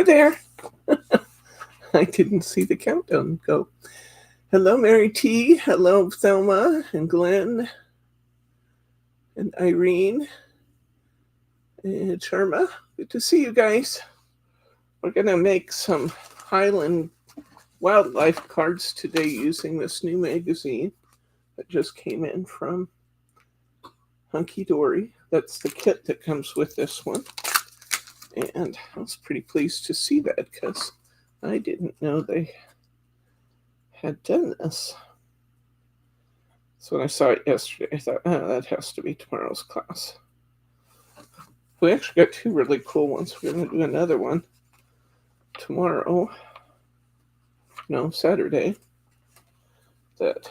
Hi there. I didn't see the countdown go. Hello, Mary T. Hello, Thelma and Glenn and Irene and Sharma. Good to see you guys. We're going to make some Highland wildlife cards today using this new magazine that just came in from Hunkydory. That's the kit that comes with this one. And I was pretty pleased to see that because I didn't know they had done this. So when I saw it yesterday, I thought, oh, that has to be tomorrow's class. We actually got two really cool ones. We're going to do another one tomorrow. No, Saturday. That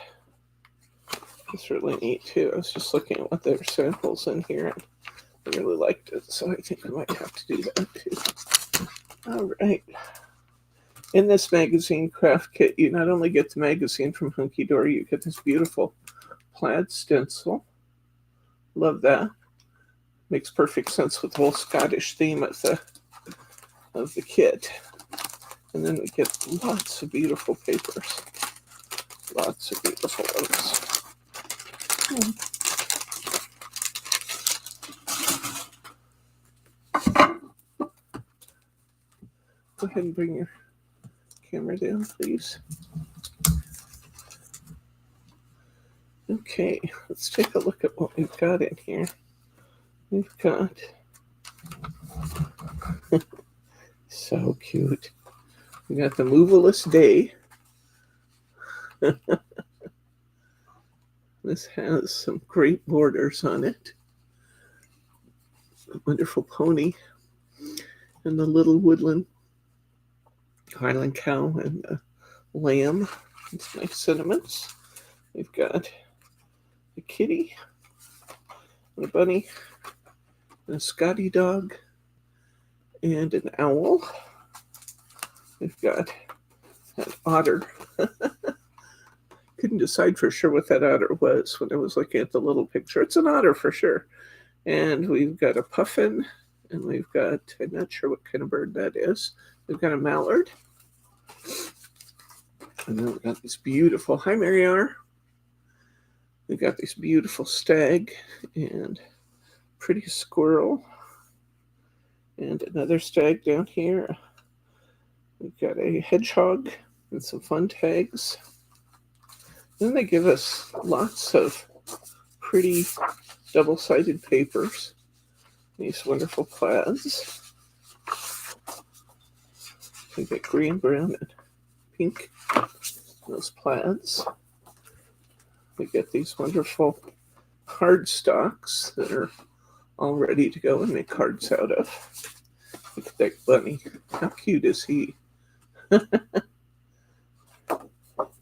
is really neat too. I was just looking at what their samples in here, and I really liked it, so I think I might have to do that too. All right. In this magazine craft kit, you not only get the magazine from Hunkydory, you get this beautiful plaid stencil. Love that. Makes perfect sense with the whole Scottish theme of the kit. And then we get lots of beautiful papers. Lots of beautiful ones. Go ahead and bring your camera down, please. Okay, let's take a look at what we've got in here. We've got so cute. We got the moveless day. This has some great borders on it. A wonderful pony and the little woodland Highland cow and a lamb. It's nice sentiments. We've got a kitty and a bunny and a Scotty dog and an owl. We've got an otter. Couldn't decide for sure what that otter was when I was looking at the little picture. It's an otter for sure. And we've got a puffin, and we've got, I'm not sure what kind of bird that is. We've got a mallard. And then we've got this beautiful, hi Mary R. We've got this beautiful stag and pretty squirrel. And another stag down here. We've got a hedgehog and some fun tags. Then they give us lots of pretty double-sided papers. These wonderful plaids. We get green, brown, and pink. Those plaids. We get these wonderful cardstocks that are all ready to go and make cards out of. Look at that bunny. How cute is he?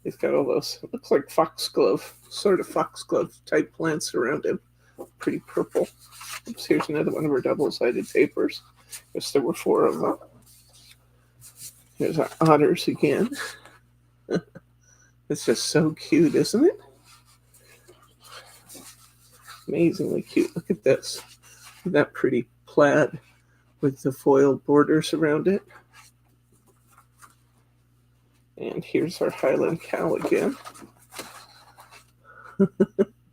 He's got all those, it looks like foxglove, sort of foxglove type plants around him. Pretty purple. Oops, here's another one of our double-sided papers. Guess there were 4 of them. Here's our otters again. It's just so cute, isn't it? Amazingly cute. Look at this. Look at that pretty plaid with the foil borders around it. And here's our Highland cow again.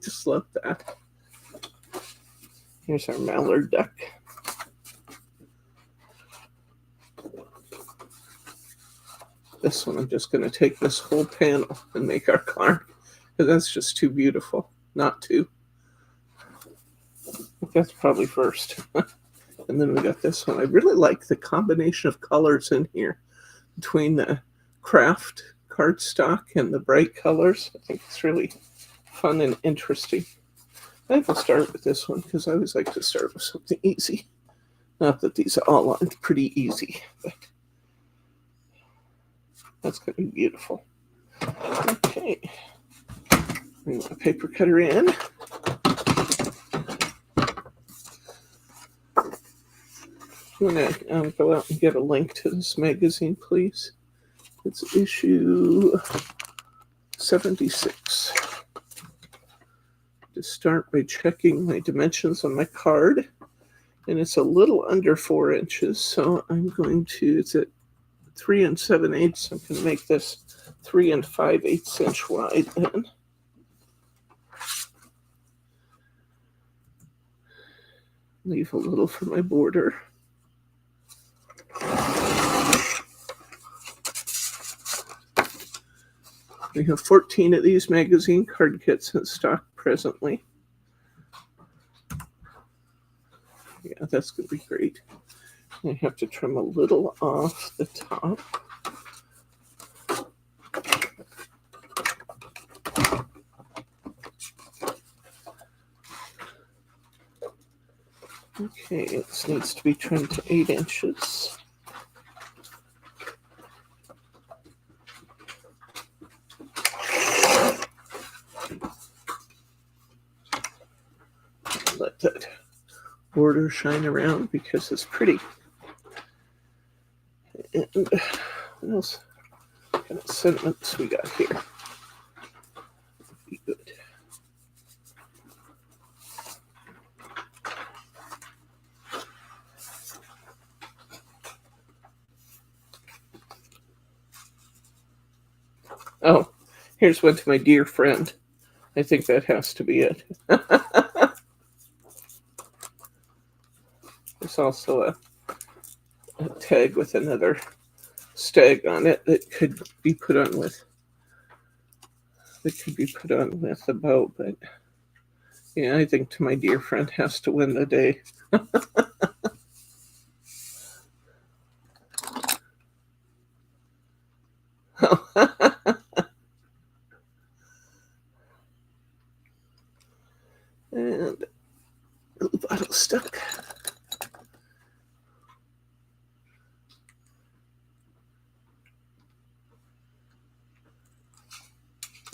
Just love that. Here's our mallard duck. This one, I'm just going to take this whole panel and make our card, because that's just too beautiful not to. I think that's probably first. And then we got this one. I really like the combination of colors in here between the craft cardstock and the bright colors. I think it's really fun and interesting. I think I'll start with this one because I always like to start with something easy. Not that these all aren't pretty easy, but that's going to be beautiful. Okay. Bring my paper cutter in. You want to go out and get a link to this magazine, please? It's issue 76. To start by checking my dimensions on my card. and it's a little under 4 inches, so I'm going to, it's at 3 7/8. I'm going to make this 3 5/8 inch wide then. Leave a little for my border. We have 14 of these magazine card kits in stock presently. Yeah, that's going to be great. I have to trim a little off the top. Okay, this needs to be trimmed to 8 inches. Let that border shine around because it's pretty. And what else kind of sentiments we got here? Be good. Oh, here's one to my dear friend. I think that has to be it. There's also a tag with another stag on it that could be put on with a bow, but yeah, I think to my dear friend has to win the day. And the bottle stuck.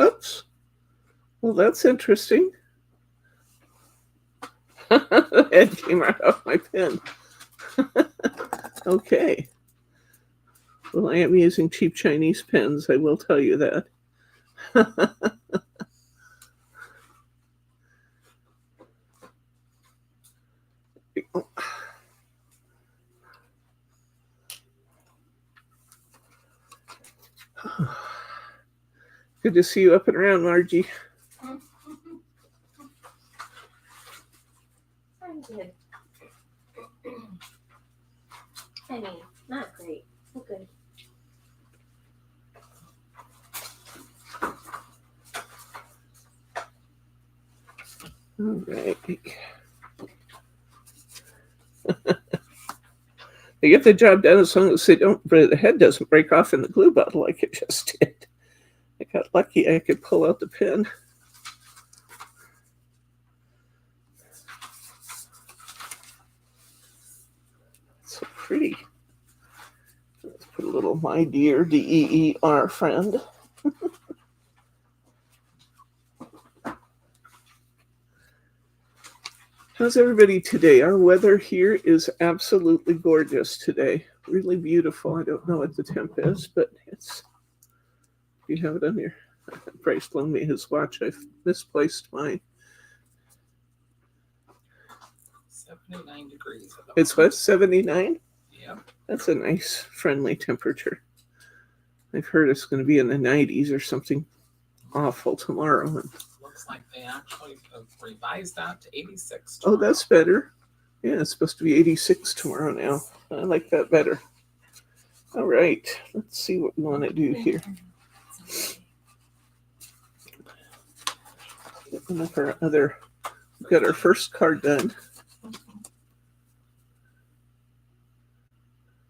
Oops. Well, that's interesting. The head came right off my pen. Okay. Well, I am using cheap Chinese pens, I will tell you that. Good to see you up and around, Margie. I'm good. I mean, not great, but good. All right. They get the job done as long as the head doesn't break off in the glue bottle like it just did. I got lucky I could pull out the pen. So pretty. Let's put a little my dear DEER friend. How's everybody today? Our weather here is absolutely gorgeous today. Really beautiful. I don't know what the temp is, but it's, you have it on here. Bryce loaned me his watch. I've misplaced mine. 79 degrees. It's what, 79? Yeah. That's a nice, friendly temperature. I've heard it's going to be in the 90s or something awful tomorrow. Looks like they actually revised that to 86 tomorrow. Oh, that's better. Yeah, it's supposed to be 86 tomorrow now. I like that better. All right, let's see what we want to do here. One of our other, we've got our first card done.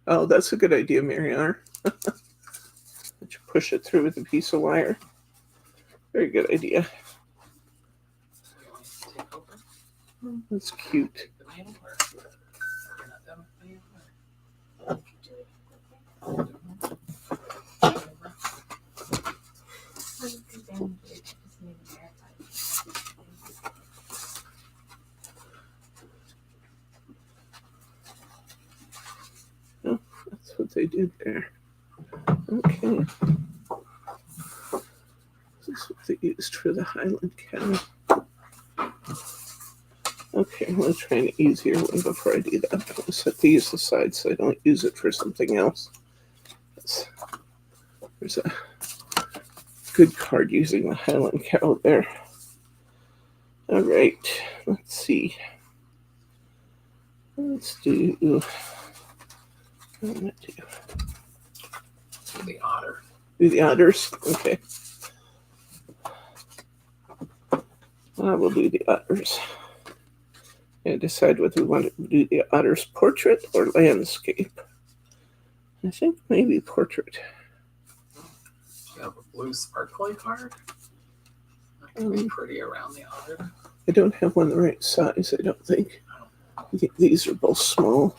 Oh, that's a good idea, Marianne. Push it through with a piece of wire. Very good idea. That's cute. Oh, that's what they did there. Okay. This is what they used for the Highland cow. Okay. Okay, I'm going to try an easier one before I do that. I'm going to set these aside so I don't use it for something else. There's a good card using the Highland Cow there. All right, let's see. Let's do. I'm going to Do the otter. do the otters. Okay. I will do the otters. And decide whether we want to do the otter's portrait or landscape. I think maybe portrait. You have a blue sparkly card. That could be pretty around the otter. I don't have one the right size, I don't think. I think these are both small.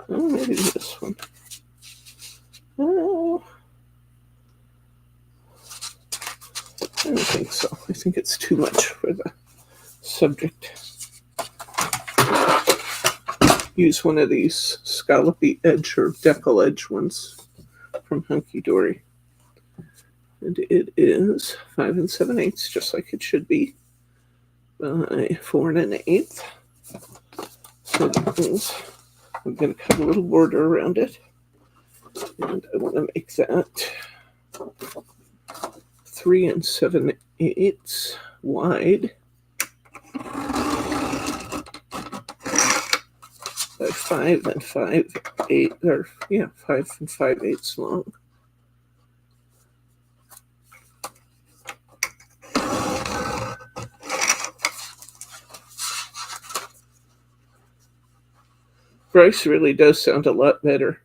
Oh, maybe this one. Oh, I don't think so. I think it's too much for the subject. Use one of these scallopy edge or decal edge ones from Hunkydory. And it is 5 7/8, just like it should be, by 4 1/8. So that means I'm going to cut a little border around it. And I want to make that 3 7/8 wide by 5 5/8, or 5 5/8 long. Bryce really does sound a lot better.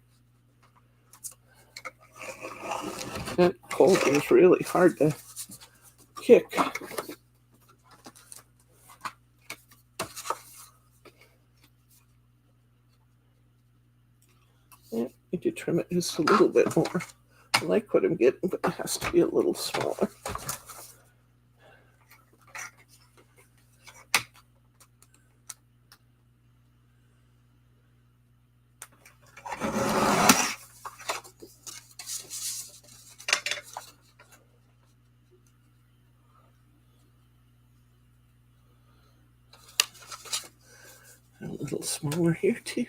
That cold is really hard to kick. Yeah, need to trim it just a little bit more. I like what I'm getting, but it has to be a little smaller. A little smaller here too.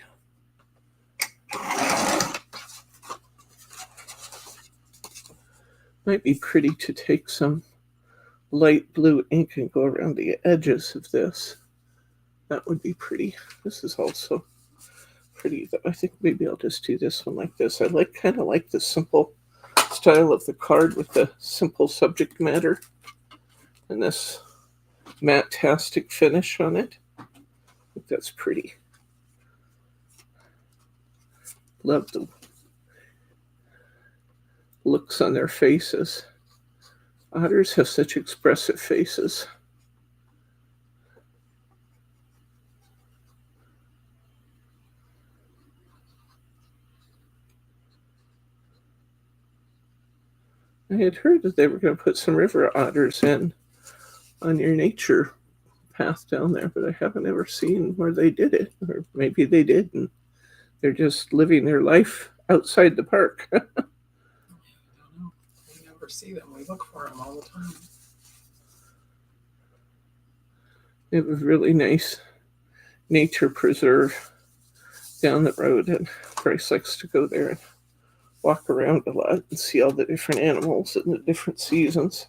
Might be pretty to take some light blue ink and go around the edges of this. That would be pretty. This is also pretty. I think maybe I'll just do this one like this. I kind of like the simple style of the card with the simple subject matter and this matte-tastic finish on it. I think that's pretty. Love the looks on their faces. Otters have such expressive faces. I had heard that they were going to put some river otters in on your nature path down there, but I haven't ever seen where they did it. Or maybe they did, and they're just living their life outside the park. I don't know. We never see them. We look for them all the time. They have a really nice nature preserve down the road, and Bryce likes to go there and walk around a lot and see all the different animals in the different seasons.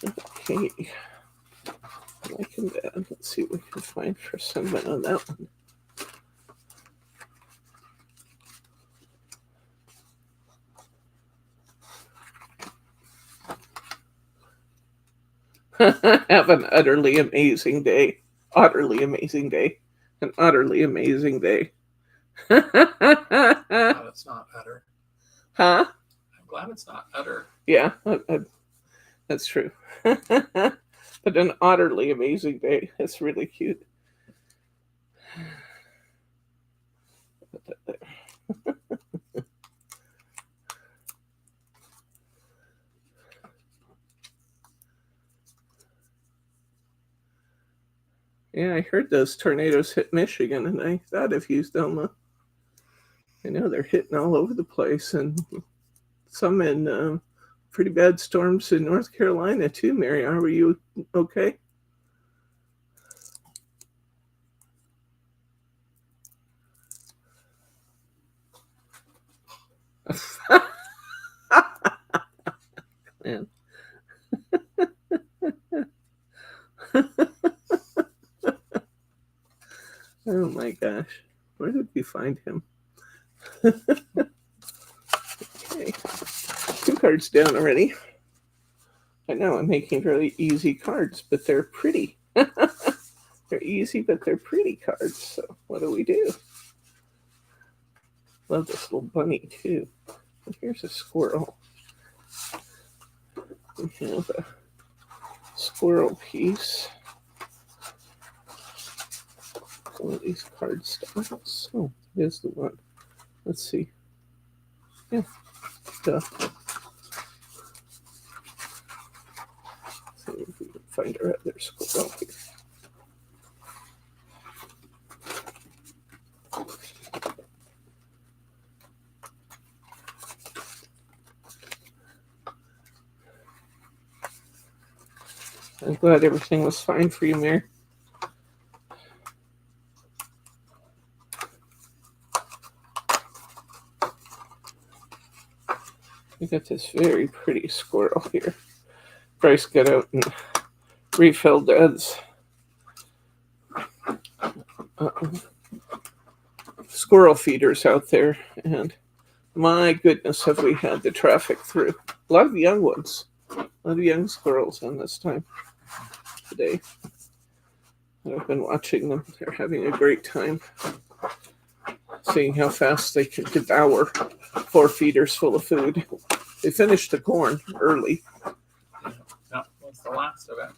Okay, liking that. Let's see what we can find for cinnamon on that one. Have an utterly amazing day. Utterly amazing day. An utterly amazing day. I'm glad it's not utter. Huh? I'm glad it's not utter. Yeah, that's true. But an utterly amazing day. That's really cute. Put that there. Yeah, I heard those tornadoes hit Michigan, and I thought of you, Thelma. I know they're hitting all over the place, and some in pretty bad storms in North Carolina too, Mary. Are you okay? Man. Oh my gosh. Where did we find him? Okay. 2 cards down already. I know I'm making really easy cards, but they're pretty. They're easy, but they're pretty cards. So what do we do? Love this little bunny too. And here's a squirrel. We have a squirrel piece. One of these card stocks. Oh, there's the one. Let's see. Yeah. Duh. See if we can find our other squirrel here. I'm glad everything was fine for you, Mary. We got this very pretty squirrel here. Bryce got out and refilled Dad's squirrel feeders out there, and my goodness, have we had the traffic through. A lot of young ones, a lot of young squirrels on this time today. I've been watching them. They're having a great time, seeing how fast they can devour 4 feeders full of food. They finished the corn early. That was the last of it.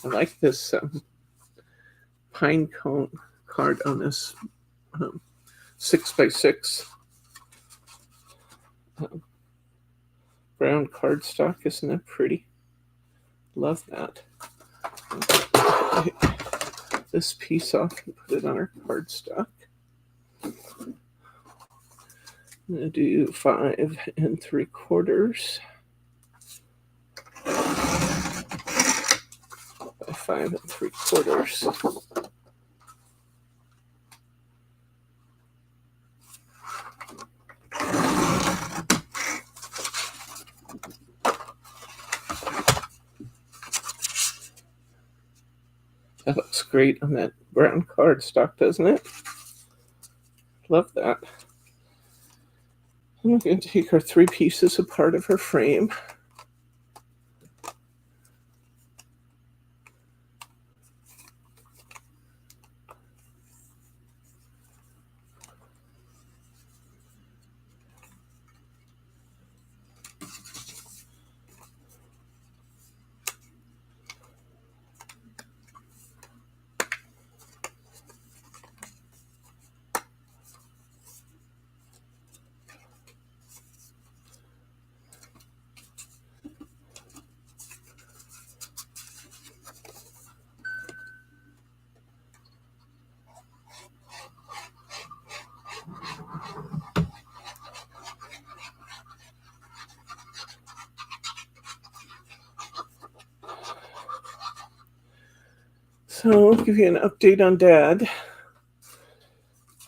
I like this pine cone card on this 6x6 brown cardstock. Isn't that pretty? Love that. Take this piece off and put it on our cardstock. I'm going to do 5 3/4 by 5 3/4. That looks great on that brown cardstock, doesn't it? Love that. I'm going to take our 3 pieces apart of her frame. So I'll give you an update on Dad.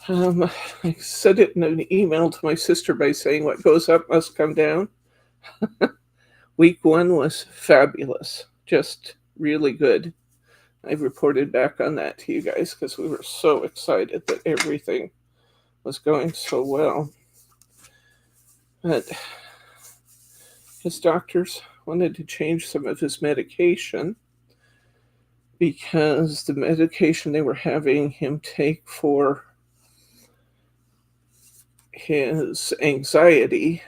I said it in an email to my sister by saying what goes up must come down. Week 1 was fabulous, just really good. I reported back on that to you guys because we were so excited that everything was going so well. But his doctors wanted to change some of his medication because the medication they were having him take for his anxiety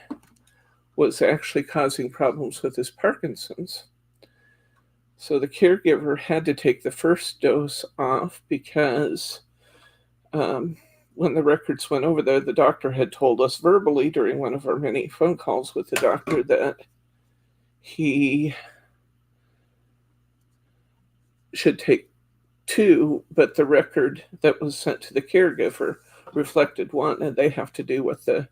was actually causing problems with his Parkinson's. So the caregiver had to take the first dose off because when the records went over there, the doctor had told us verbally during one of our many phone calls with the doctor that he should take 2, but the record that was sent to the caregiver reflected one, and they have to do what the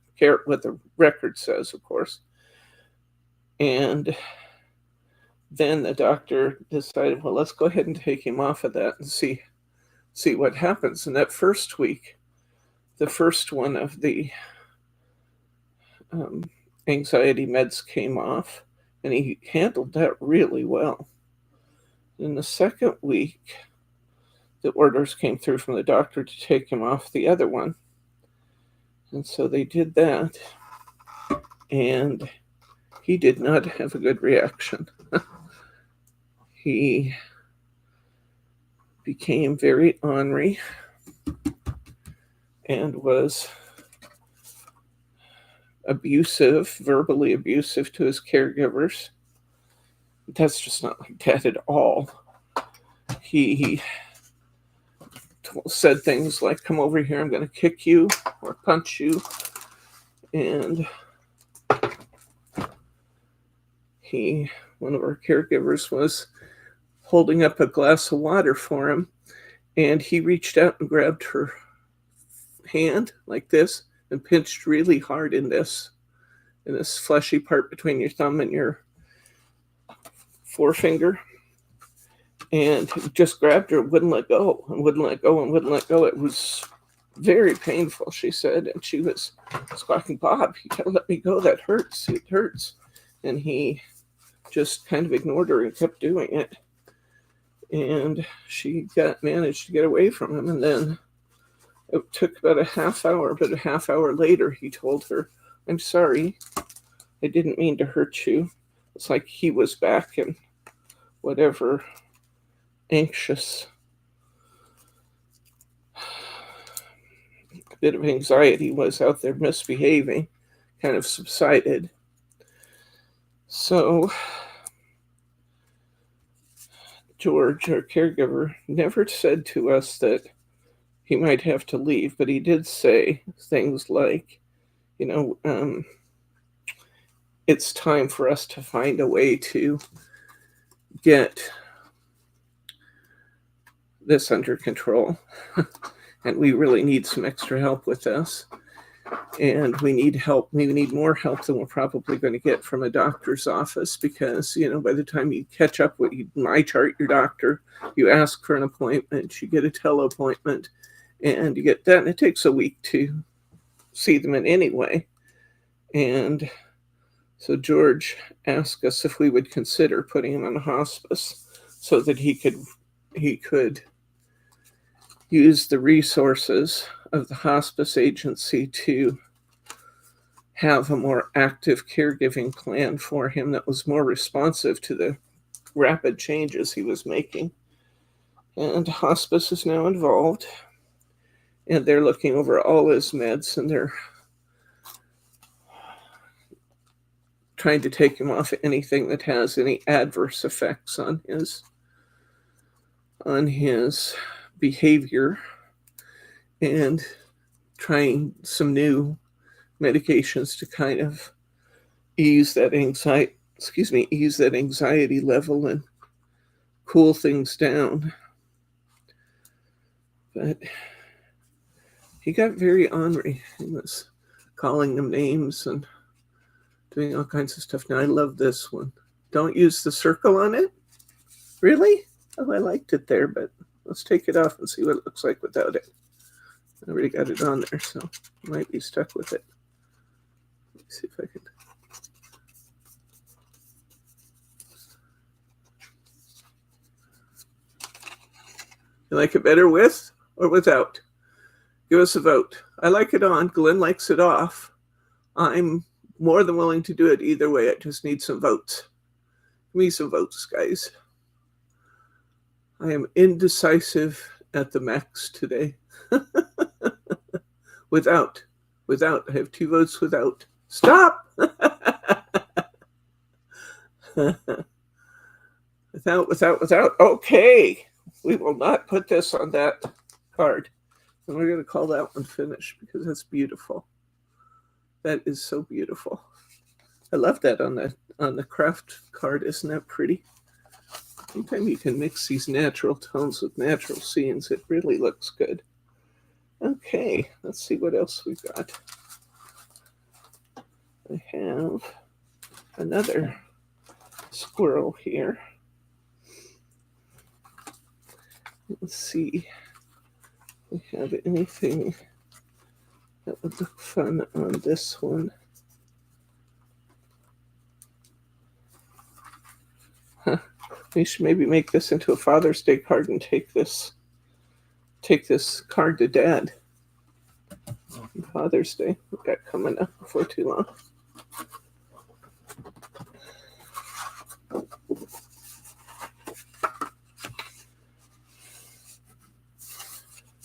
record says, of course. And then the doctor decided, well, let's go ahead and take him off of that and see what happens. And that first week, the first one of the anxiety meds came off, and he handled that really well. In the second week, the orders came through from the doctor to take him off the other one. And so they did that, and he did not have a good reaction. He became very ornery and was abusive, verbally abusive to his caregivers. That's just not like Dad at all. He said things like, come over here, I'm going to kick you or punch you. And one of our caregivers was holding up a glass of water for him, and he reached out and grabbed her hand like this and pinched really hard in this fleshy part between your thumb and your forefinger, and just grabbed her and wouldn't let go and wouldn't let go and wouldn't let go. It was very painful, she said, and she was squawking, Bob, you gotta let me go, that hurts, it hurts. And he just kind of ignored her and kept doing it. And she managed to get away from him. And then it took about a half hour, but a half hour later, he told her, I'm sorry, I didn't mean to hurt you. It's like he was back in whatever anxious bit of anxiety was out there misbehaving, kind of subsided. So George, our caregiver, never said to us that he might have to leave, but he did say things like, it's time for us to find a way to get this under control. And we really need some extra help with this. And we need help. We need more help than we're probably going to get from a doctor's office, because, by the time you catch up with my chart, your doctor, you ask for an appointment, you get a tele-appointment, and you get that, and it takes a week to see them in anyway. And so George asked us if we would consider putting him on a hospice so that he could use the resources of the hospice agency to have a more active caregiving plan for him that was more responsive to the rapid changes he was making. And hospice is now involved, and they're looking over all his meds, and they're trying to take him off anything that has any adverse effects on his behavior, and trying some new medications to kind of ease that anxiety level and cool things down. But he got very ornery. He was calling them names and doing all kinds of stuff. Now, I love this one. Don't use the circle on it? Really? Oh, I liked it there, but let's take it off and see what it looks like without it. I already got it on there, so I might be stuck with it. Let me see if I can. You like it better with or without? Give us a vote. I like it on. Glenn likes it off. I'm more than willing to do it either way. I just need some votes. Give me some votes, guys. I am indecisive at the max today. Without. I have 2 votes without. Stop! Without. Okay. We will not put this on that card. And we're going to call that one finished because that's beautiful. That is so beautiful. I love that on the craft card. Isn't that pretty? Anytime you can mix these natural tones with natural scenes, it really looks good. Okay, let's see what else we've got. I have another squirrel here. Let's see if we have anything that would look fun on this one. We should maybe make this into a Father's Day card and take this card to Dad. Father's Day, we've got coming up before too long.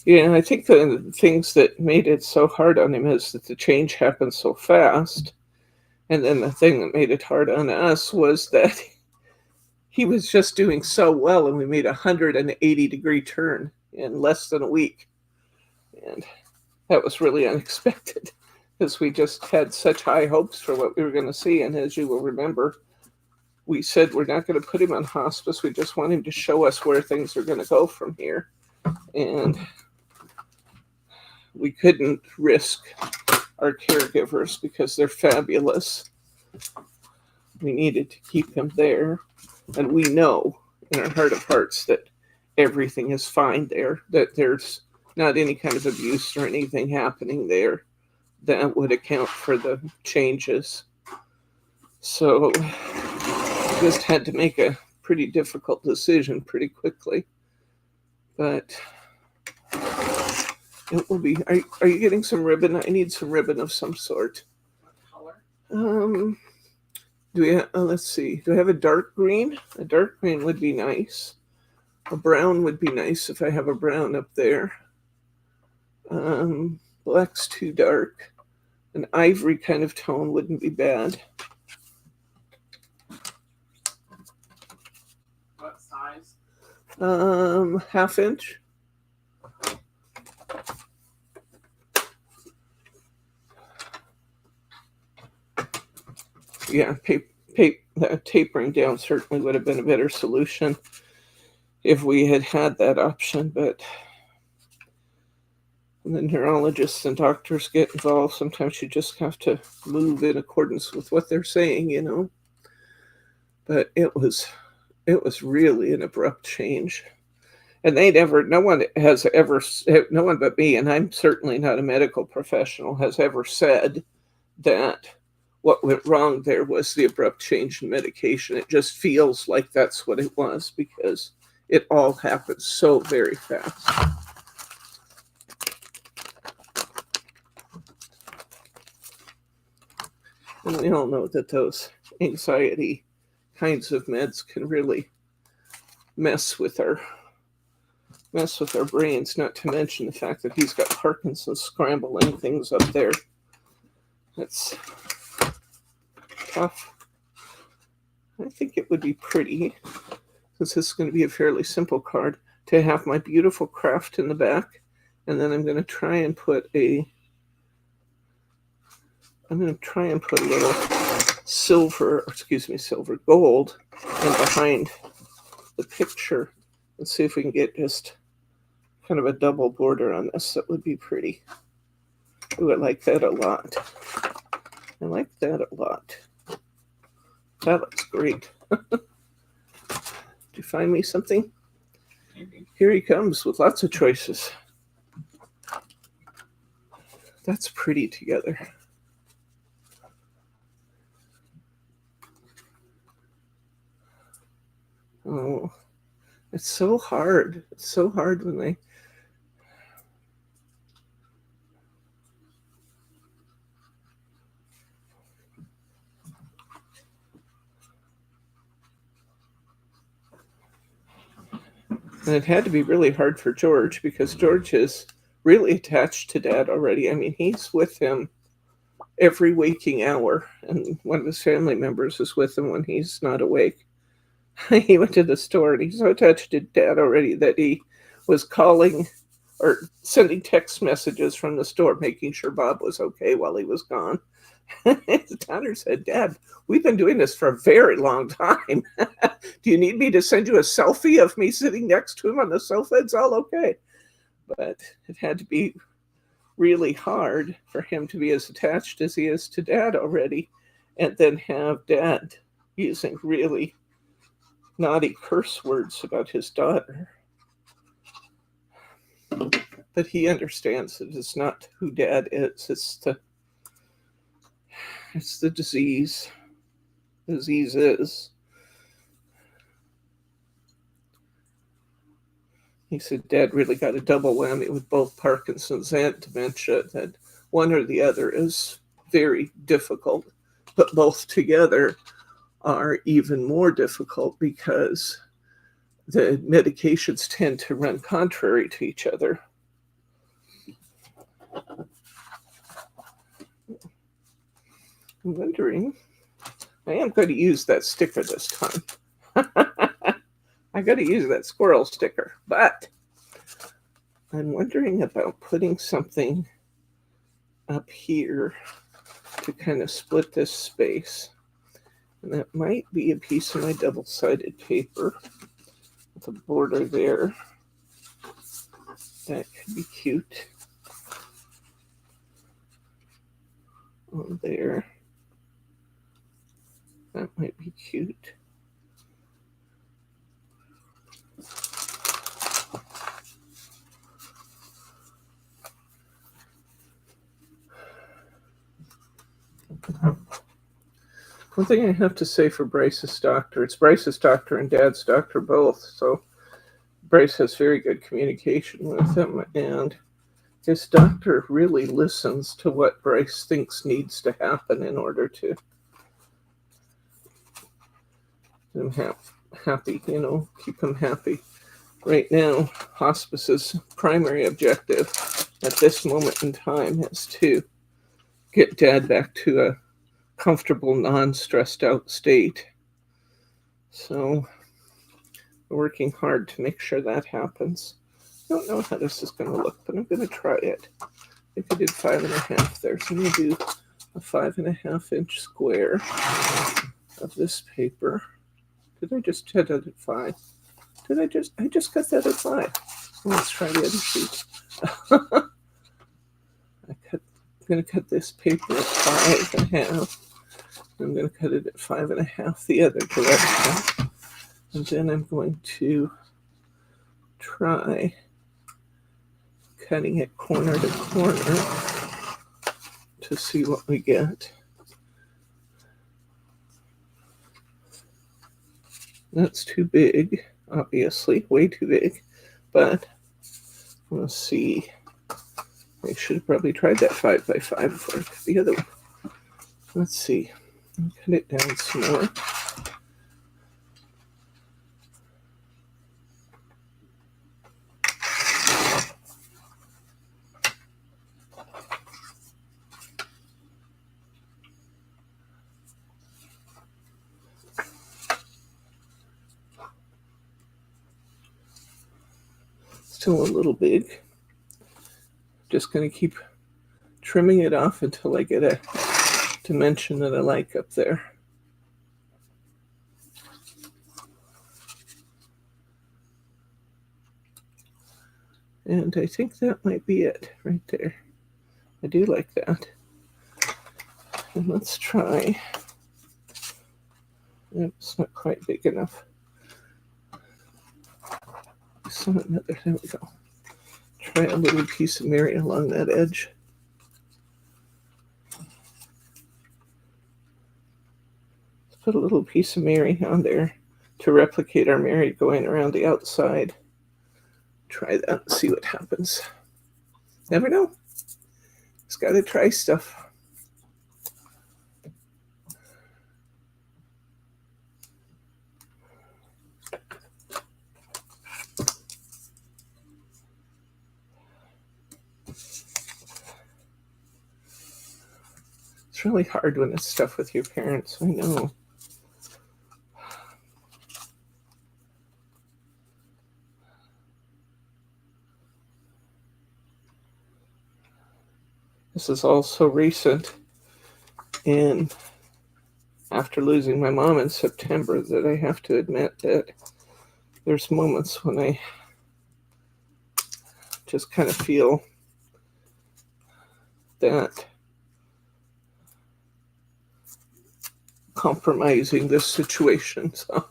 Yeah, I think the things that made it so hard on him is that the change happened so fast. And then the thing that made it hard on us was that he was just doing so well, and we made a 180-degree turn in less than a week. And that was really unexpected because we just had such high hopes for what we were going to see. And as you will remember, we said we're not going to put him on hospice. We just want him to show us where things are going to go from here. And we couldn't risk our caregivers because they're fabulous. We needed to keep him there. And we know in our heart of hearts that everything is fine there, that there's not any kind of abuse or anything happening there that would account for the changes. So we just had to make a pretty difficult decision pretty quickly. But it will be. Are you getting some ribbon? I need some ribbon of some sort. What color? Do we have, let's see. Do I have a dark green? A dark green would be nice. A brown would be nice if I have a brown up there. Black's too dark. An ivory kind of tone wouldn't be bad. What size? 1/2 inch. Yeah, tapering down certainly would have been a better solution if we had had that option, but when the neurologists and doctors get involved, sometimes you just have to move in accordance with what they're saying, you know. But it was really an abrupt change. And no one but me, and I'm certainly not a medical professional, has ever said that what went wrong there was the abrupt change in medication. It just feels like that's what it was because it all happened so very fast. And we all know that those anxiety kinds of meds can really mess with our brains, not to mention the fact that he's got Parkinson's scrambling things up there. That's tough. I think it would be pretty, since this is going to be a fairly simple card, to have my beautiful craft in the back, and then I'm going to try and put a little silver gold in behind the picture, and see if we can get just kind of a double border on this. That would be pretty. Ooh, I like that a lot. I like that a lot. That looks great. Did you find me something? Maybe. Here he comes with lots of choices. That's pretty together. Oh, it's so hard. It's so hard when they... And it had to be really hard for George because George is really attached to Dad already. I mean, he's with him every waking hour, and one of his family members is with him when he's not awake. He went to the store and he's so attached to Dad already that he was calling or sending text messages from the store, making sure Bob was okay while he was gone. His daughter said, "Dad, we've been doing this for a very long time. Do you need me to send you a selfie of me sitting next to him on the sofa? It's all okay." But it had to be really hard for him to be as attached as he is to Dad already, and then have Dad using really naughty curse words about his daughter. But he understands that it's not who Dad is, it's the disease. The disease is. He said Dad really got a double whammy with both Parkinson's and dementia, that one or the other is very difficult, but both together are even more difficult because the medications tend to run contrary to each other. I'm wondering, I am going to use that sticker this time. I got to use that squirrel sticker, but I'm wondering about putting something up here to kind of split this space. And that might be a piece of my double-sided paper with a border there. That could be cute. On there. That might be cute. One thing I have to say for Bryce's doctor, it's Bryce's doctor and Dad's doctor both, so Bryce has very good communication with him, and his doctor really listens to what Bryce thinks needs to happen in order to keep him happy, keep him happy. Right now, hospice's primary objective at this moment in time is to get Dad back to a comfortable, non-stressed out state. So we're working hard to make sure that happens. I don't know how this is going to look, but I'm going to try it. I think I did 5.5 there, so I'm going to do a 5.5-inch square of this paper. Did I just cut that at 5? I just cut that at 5. Let's try the other sheet. I'm going to cut this paper at 5.5. I'm going to cut it at 5.5 the other direction. And then I'm going to try cutting it corner to corner to see what we get. That's too big, obviously, way too big, but we'll see. I should have probably tried that 5x5 before I cut the other one. Let's see. I'll cut it down some more. Still a little big. Just going to keep trimming it off until I get a dimension that I like up there. And I think that might be it right there. I do like that. And let's try. It's not quite big enough. Another, there we go. Try a little piece of Mary along that edge. Let's put a little piece of Mary on there to replicate our Mary going around the outside. Try that and see what happens. Never know. Just got to try stuff. It's really hard when it's stuff with your parents, I know. This is all so recent, and after losing my mom in September, that I have to admit that there's moments when I just kind of feel that compromising this situation. So,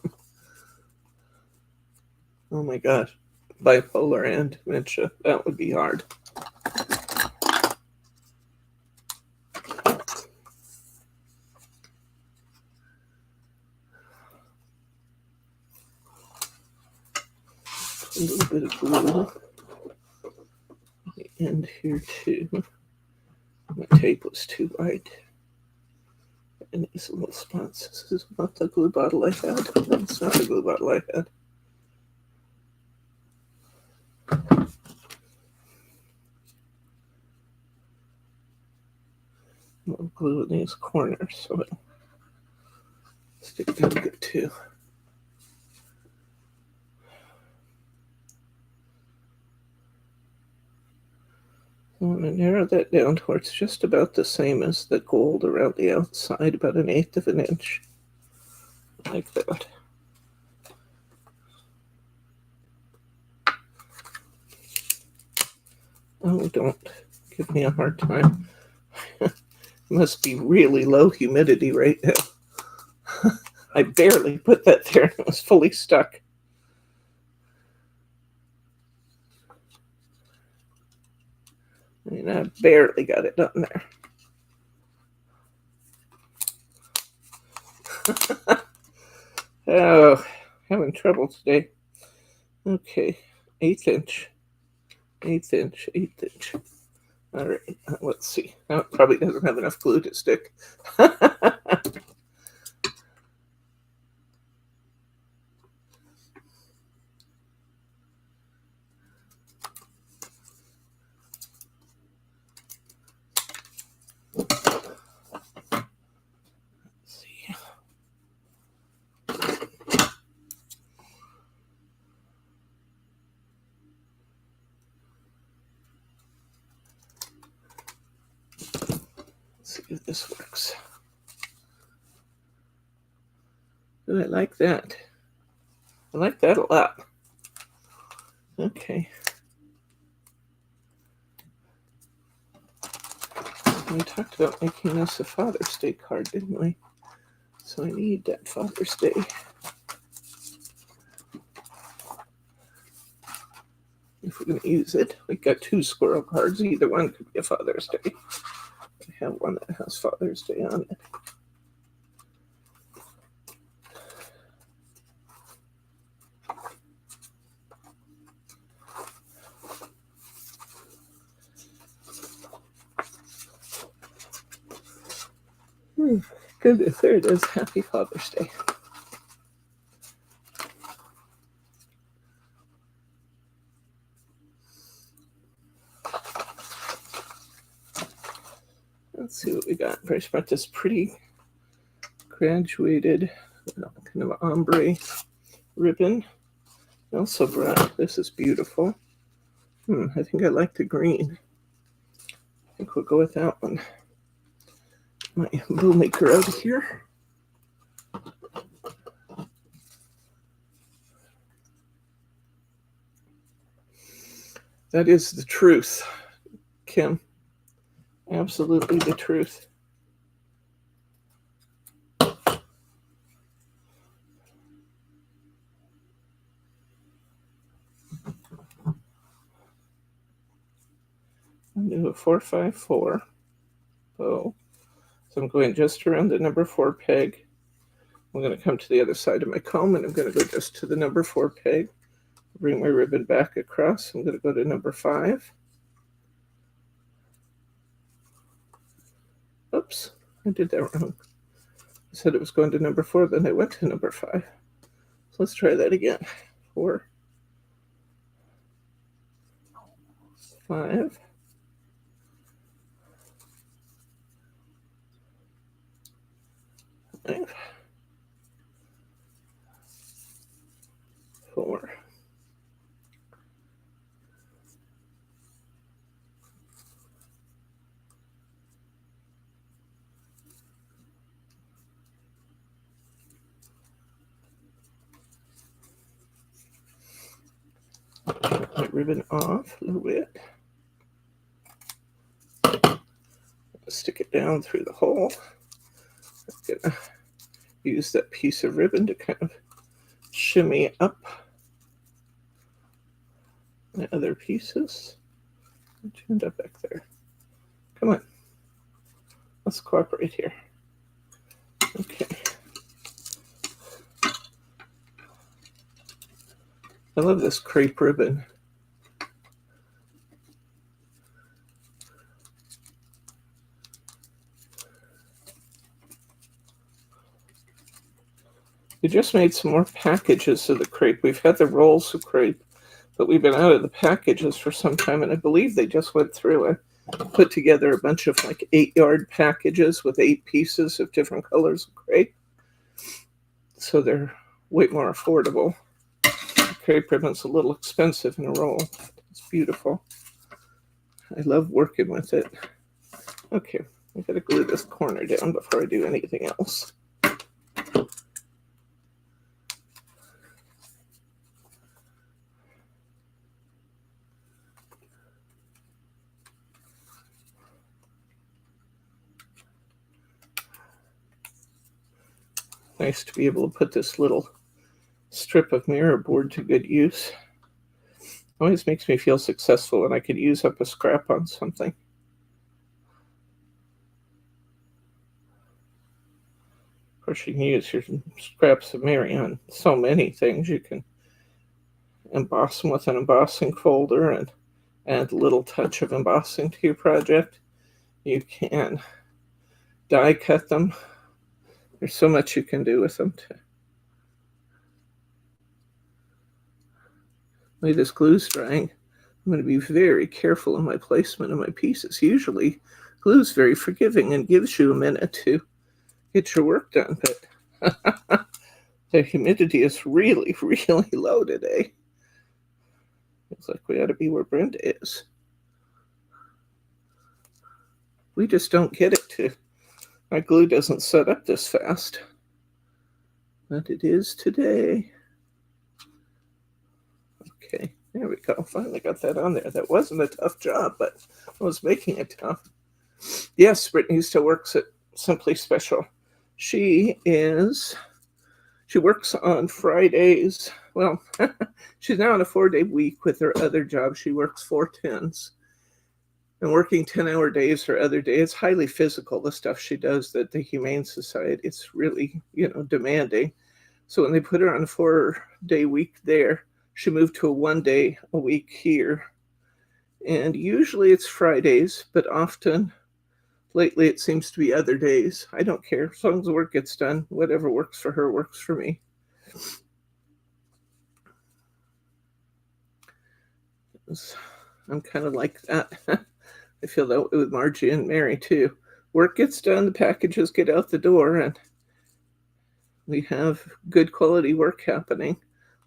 oh my gosh, bipolar and dementia, that would be hard. A little bit of glue on the end here too. My tape was too white. And these little spots. This is not the glue bottle I had. That's not the glue bottle I had. A little glue in these corners so it'll stick down good too. I want to narrow that down to where it's just about the same as the gold around the outside, about 1/8 of an inch, like that. Oh, don't give me a hard time. It must be really low humidity right now. I barely put that there and it was fully stuck. I mean, I barely got it done there. Oh, having trouble today. Okay, 1/8 inch. 1/8 inch, 1/8 inch. All right, let's see. Now it probably doesn't have enough glue to stick. See if this works. Oh, I like that. I like that a lot. Okay. We talked about making this a Father's Day card, didn't we? So I need that Father's Day. If we're going to use it, we got 2 squirrel cards. Either one could be a Father's Day. I have one that has Father's Day on it. Goodness, there it is. Happy Father's Day. Let's see what we got. First, brought this pretty graduated kind of ombre ribbon. I also brought, this is beautiful. I think I like the green. I think we'll go with that one. My bow maker out of here. That is the truth, Kim. Absolutely the truth. I'll do a 4-5-4 bow. So I'm going just around the number 4 peg. I'm going to come to the other side of my comb and I'm going to go just to the number 4 peg. Bring my ribbon back across. I'm going to go to number 5. Oops, I did that wrong. I said it was going to number 4, then I went to number 5. So let's try that again. 4, 5. 5, 4, my ribbon off a little bit. stick it down through the hole. I'm gonna use that piece of ribbon to kind of shimmy up my other pieces. Turned up back there. Come on. Let's cooperate here. Okay. I love this crepe ribbon. We just made some more packages of the crepe. We've had the rolls of crepe, but we've been out of the packages for some time, and I believe they just went through and put together a bunch of like 8-yard packages with 8 pieces of different colors of crepe. So they're way more affordable. The crepe ribbon's a little expensive in a roll. It's beautiful. I love working with it. Okay, I gotta glue this corner down before I do anything else. Nice to be able to put this little strip of mirror board to good use. Always makes me feel successful when I could use up a scrap on something. Of course, you can use your scraps of mirror on so many things. You can emboss them with an embossing folder and add a little touch of embossing to your project. You can die cut them. There's so much you can do with them. The way this glue's drying, I'm going to be very careful in my placement of my pieces. Usually, glue's very forgiving and gives you a minute to get your work done, but the humidity is really, really low today. Looks like we ought to be where Brenda is. We just don't get it to. My glue doesn't set up this fast, but it is today. Okay, there we go. Finally got that on there. That wasn't a tough job, but I was making it tough. Yes, Brittany still works at Simply Special. She works on Fridays. Well, she's now on a 4-day week with her other job. She works 4 10s. And working 10-hour days or other days, it's highly physical, the stuff she does at the Humane Society. It's really, demanding. So when they put her on a 4-day week there, she moved to a 1-day a week here. And usually it's Fridays, but often, lately, it seems to be other days. I don't care. As long as the work gets done, whatever works for her works for me. I'm kind of like that. I feel that way with Margie and Mary too. Work gets done, the packages get out the door, and we have good quality work happening.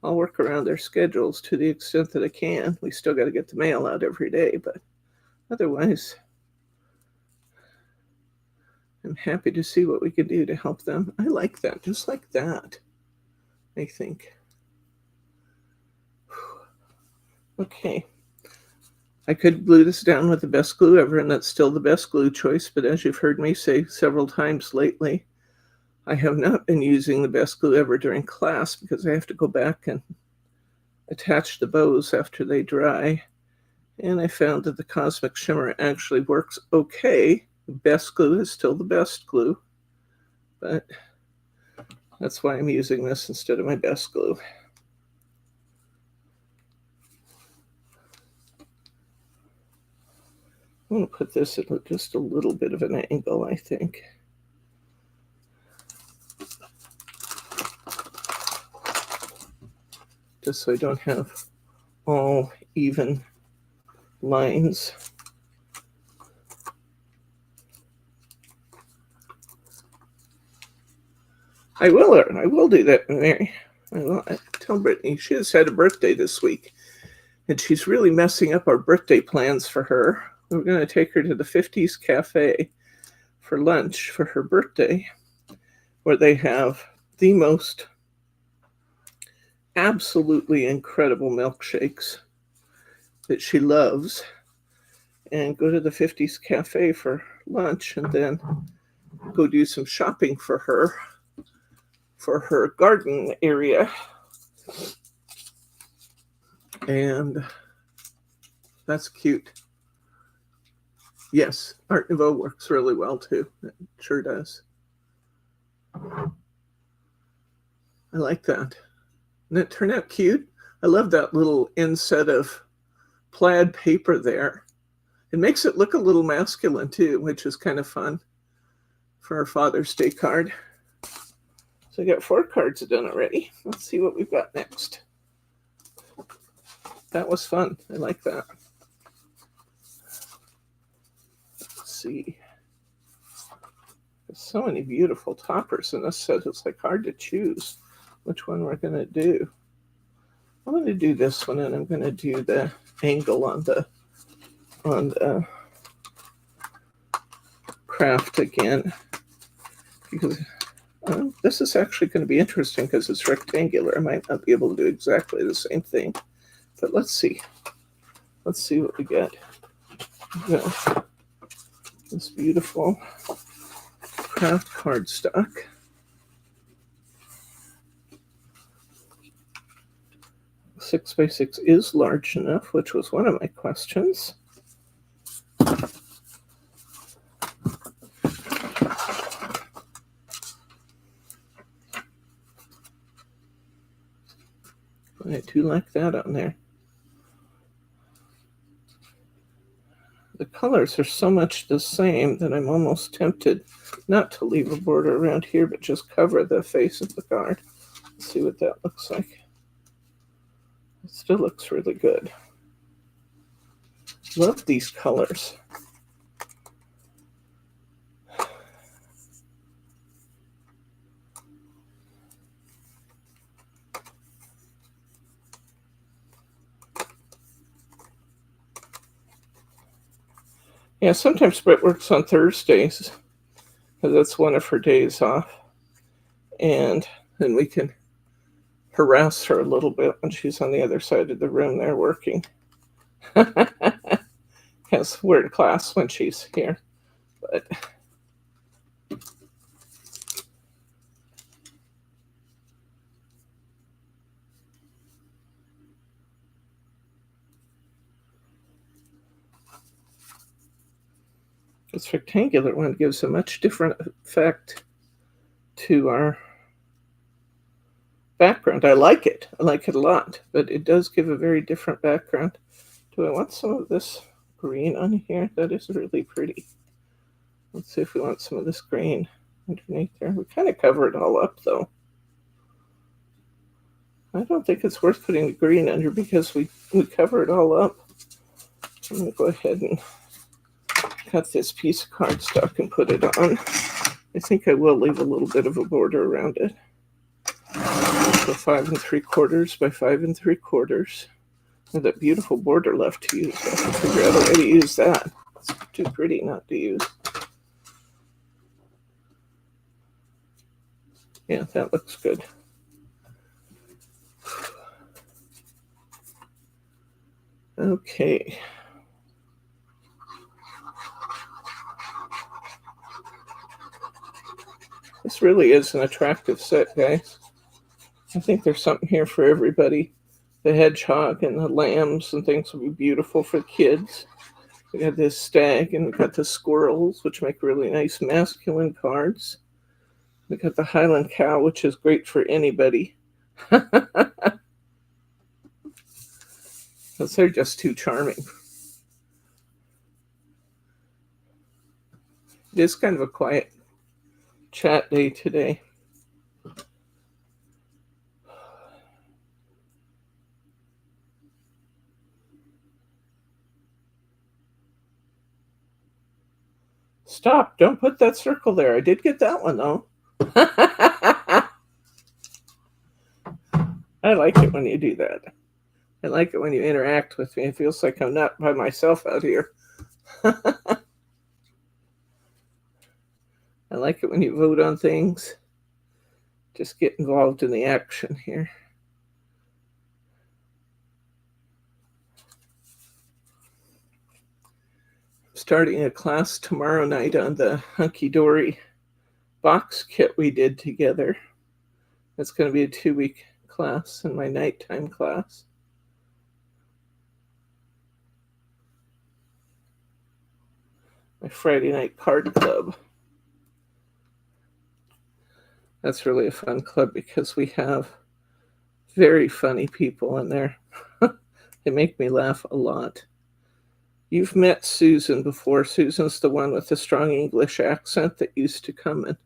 I'll work around their schedules to the extent that I can. We still got to get the mail out every day, but otherwise, I'm happy to see what we can do to help them. I like that, just like that, I think. Okay. I could glue this down with the best glue ever, and that's still the best glue choice, but as you've heard me say several times lately, I have not been using the best glue ever during class because I have to go back and attach the bows after they dry, and I found that the Cosmic Shimmer actually works okay. The best glue is still the best glue, but that's why I'm using this instead of my best glue. I'm going to put this at just a little bit of an angle, I think. Just so I don't have all even lines. I will do that, Mary. I tell Brittany she has had a birthday this week, and she's really messing up our birthday plans for her. We're going to take her to the 50s Cafe for lunch for her birthday, where they have the most absolutely incredible milkshakes that she loves, and go to the 50s Cafe for lunch and then go do some shopping for her garden area. And that's cute. Yes, Art Nouveau works really well too. It sure does. I like that. And it turned out cute. I love that little inset of plaid paper there. It makes it look a little masculine too, which is kind of fun for our Father's Day card. So I got 4 cards done already. Let's see what we've got next. That was fun. I like that. Let's see. There's so many beautiful toppers in this set. It's like hard to choose which one we're going to do. I'm going to do this one, and I'm going to do the angle on the craft again, because this is actually going to be interesting because it's rectangular. I might not be able to do exactly the same thing, but let's see. Let's see what we get. We got this beautiful craft cardstock. Six by 6 is large enough, which was one of my questions. I do like that on there. The colors are so much the same that I'm almost tempted not to leave a border around here, but just cover the face of the card. Let's see what that looks like. It still looks really good. Love these colors. Yeah, sometimes Brett works on Thursdays because that's one of her days off. And then we can harass her a little bit when she's on the other side of the room there working. Because we're in class when she's here. But this rectangular one gives a much different effect to our background. I like it. I like it a lot, but it does give a very different background. Do I want some of this green on here? That is really pretty. Let's see if we want some of this green underneath there. We kind of cover it all up though. I don't think it's worth putting the green under because we cover it all up. I'm going to go ahead and cut this piece of cardstock and put it on. I think I will leave a little bit of a border around it. So 5 3/4 by 5 3/4. And that beautiful border left to use. I have to figure out a way to use that. It's too pretty not to use. Yeah, that looks good. Okay. This really is an attractive set, guys. I think there's something here for everybody. The hedgehog and the lambs and things will be beautiful for kids. We got this stag and we got the squirrels, which make really nice masculine cards. We got the Highland cow, which is great for anybody. Because they're just too charming. It is kind of a quiet chat day today. Stop, don't put that circle there. I did get that one though. I like it when you do that. I like it when you interact with me. It feels like I'm not by myself out here. I like it when you vote on things. Just get involved in the action here. starting a class tomorrow night on the Hunkydory box kit we did together. It's going to be a 2-week class in my nighttime class. My Friday night card club. That's really a fun club because we have very funny people in there. They make me laugh a lot. You've met Susan before. Susan's the one with the strong English accent that used to come and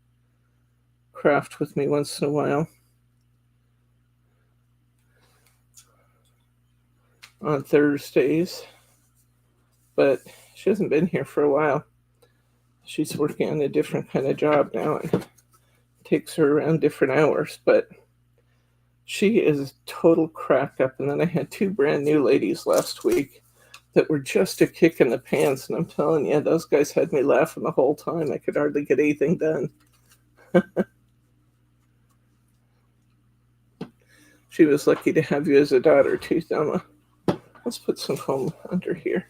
craft with me once in a while. On Thursdays. But she hasn't been here for a while. She's working on a different kind of job now and it takes her around different hours. But she is a total crack up. And then I had 2 brand new ladies last week that were just a kick in the pants. And I'm telling you, those guys had me laughing the whole time. I could hardly get anything done. She was lucky to have you as a daughter too, Thelma. Let's put some foam under here.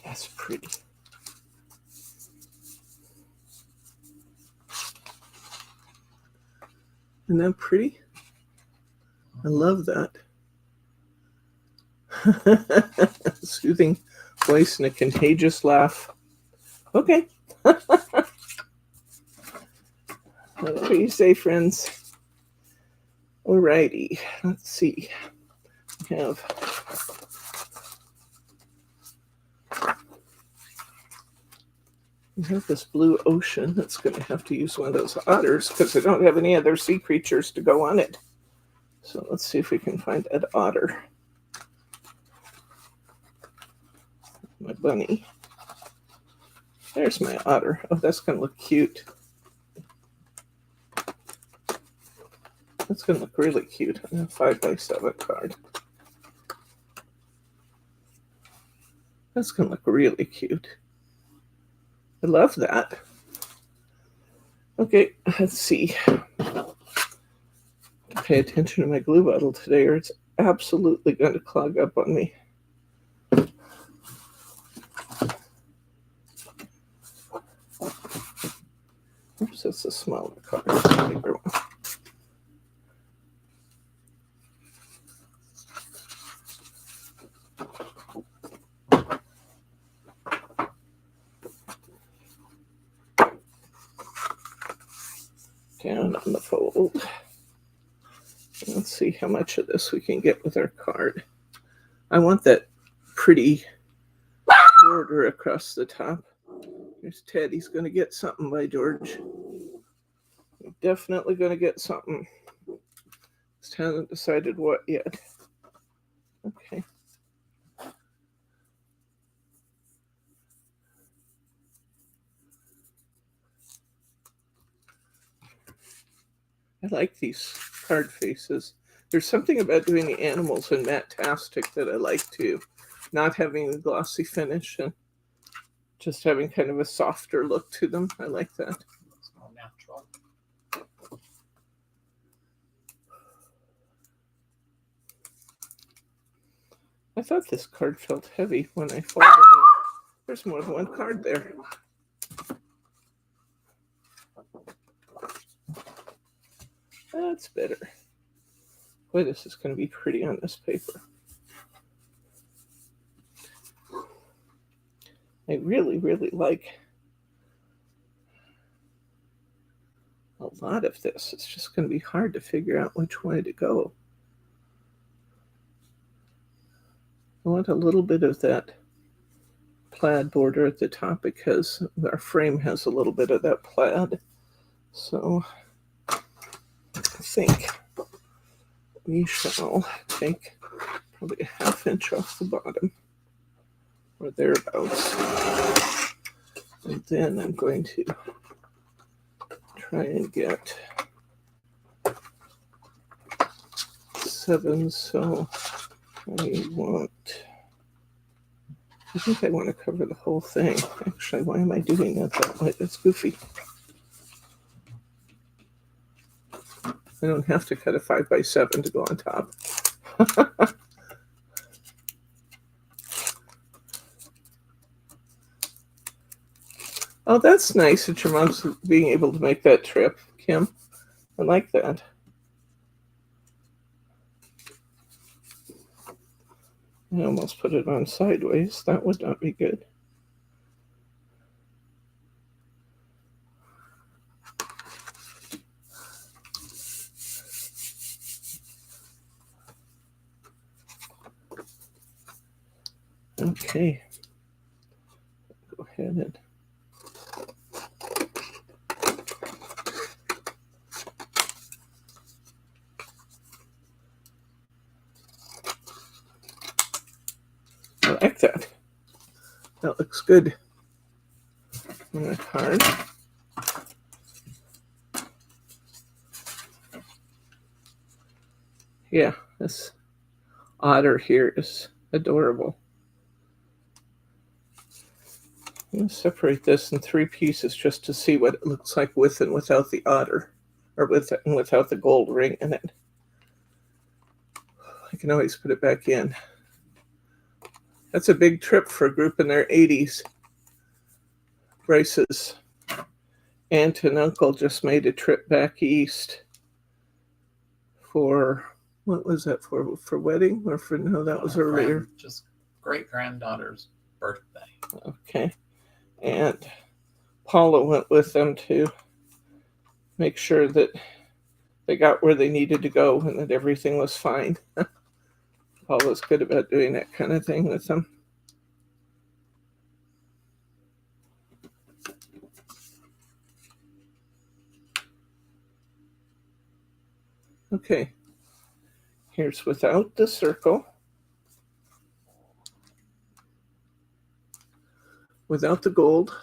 That's pretty. Isn't that pretty? I love that. Soothing voice and a contagious laugh. Okay. Whatever you say, friends. Alrighty. Let's see. We have this blue ocean that's going to have to use one of those otters because I don't have any other sea creatures to go on it. So let's see if we can find an otter. My bunny. There's my otter. Oh, that's going to look cute. That's going to look really cute on a 5x7 card. That's going to look really cute. I love that. Okay, let's see. Pay attention to my glue bottle today or it's absolutely going to clog up on me. Oops, that's a smaller card. That's a bigger one. Down on the fold. Let's see how much of this we can get with our card. I want that pretty border across the top. Here's Ted. He's going to get something by George. Definitely going to get something. Just hasn't decided what yet. Okay. I like these card faces. There's something about doing the animals in Matte-tastic that I like too. Not having the glossy finish and just having kind of a softer look to them. I like that. Looks more natural. I thought this card felt heavy when I folded it. There's more than one card there. That's better. Boy, this is going to be pretty on this paper. I really, really like a lot of this. It's just going to be hard to figure out which way to go. I want a little bit of that plaid border at the top because our frame has a little bit of that plaid. So I think we shall take probably a 1/2 inch off the bottom or thereabouts. And then I'm going to try and get 7, so I think I want to cover the whole thing. Actually, why am I doing that way? That's goofy. I don't have to cut a 5x7 to go on top. Oh, that's nice that your mom's being able to make that trip, Kim. I like that. I almost put it on sideways. That would not be good. Okay. Go ahead and I like that. That looks good on that card. Yeah, this otter here is adorable. I'm going to separate this in 3 pieces just to see what it looks like with and without the otter, or with and without the gold ring in it. I can always put it back in. That's a big trip for a group in their 80s. Bryce's aunt and uncle just made a trip back east for, what was that for? For wedding or for, no, that was earlier. Just great-granddaughter's birthday. Okay. And Paula went with them to make sure that they got where they needed to go and that everything was fine. Paula's good about doing that kind of thing with them. Okay, here's without the circle, without the gold.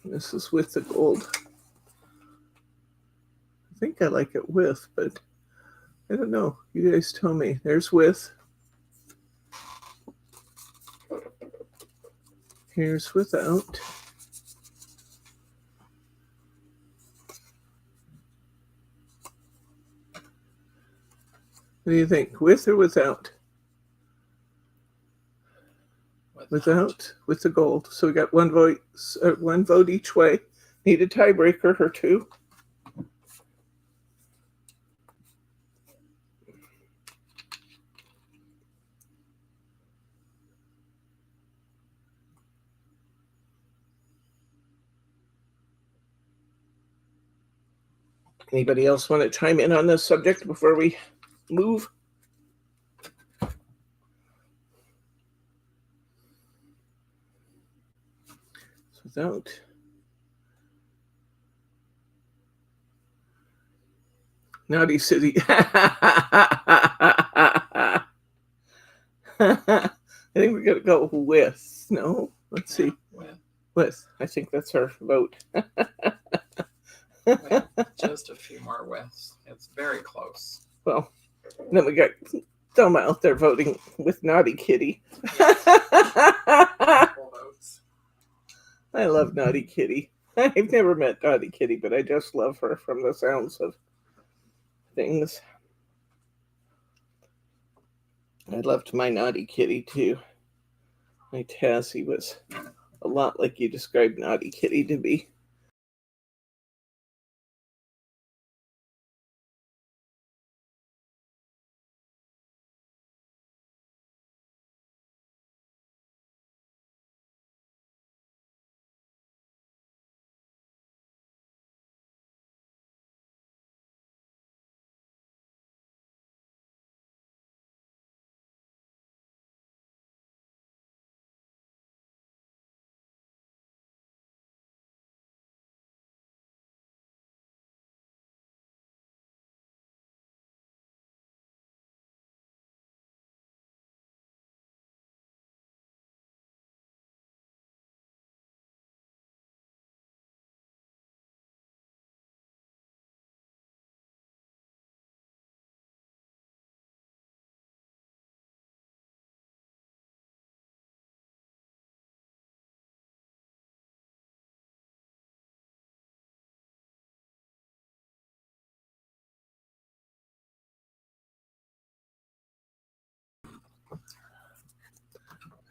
This is with the gold. I think I like it with, but I don't know. You guys tell me. There's with. Here's without. What do you think? With or without? Without, with the gold. So we got one vote each way. Need a tiebreaker or 2. Anybody else want to chime in on this subject before we move? So without. Naughty City. I think we're going to go with. No? Let's see. With. I think that's our vote. Just a few more withs. It's very close. Well, then we got Thelma out there voting with Naughty Kitty. Yes. Votes. I love Naughty Kitty. I've never met Naughty Kitty, but I just love her from the sounds of things. I loved my Naughty Kitty too. My Tassie was a lot like you described Naughty Kitty to be.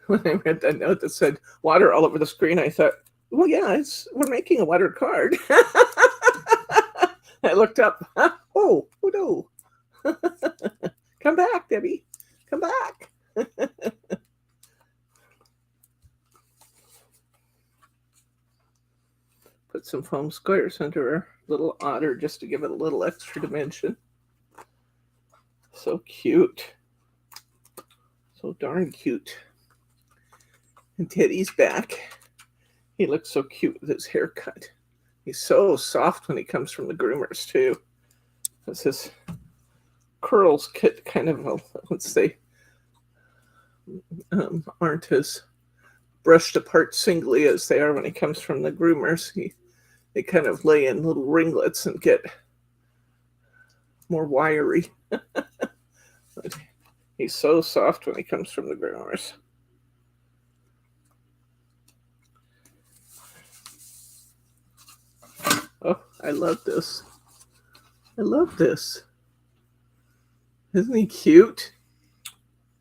When I read that note that said water all over the screen, I thought, well, yeah, we're making a water card. I looked up. Oh no. Come back, Debbie. Come back. Put some foam squares under our little otter just to give it a little extra dimension. So cute. So darn cute. And Teddy's back. He looks so cute with his haircut. He's so soft when he comes from the groomers too. Because his curls get kind of, let's say, aren't as brushed apart singly as they are when he comes from the groomers. They kind of lay in little ringlets and get more wiry. But he's so soft when he comes from the groomers. Oh, I love this. I love this. Isn't he cute?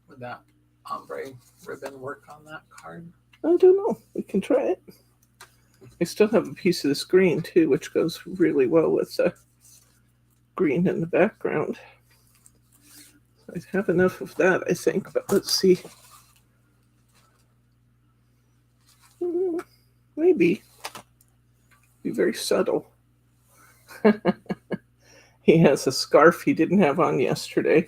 Would that ombre ribbon work on that card? I don't know. We can try it. I still have a piece of this green too, which goes really well with the green in the background. I have enough of that, I think, but let's see. Maybe. Be very subtle. He has a scarf he didn't have on yesterday.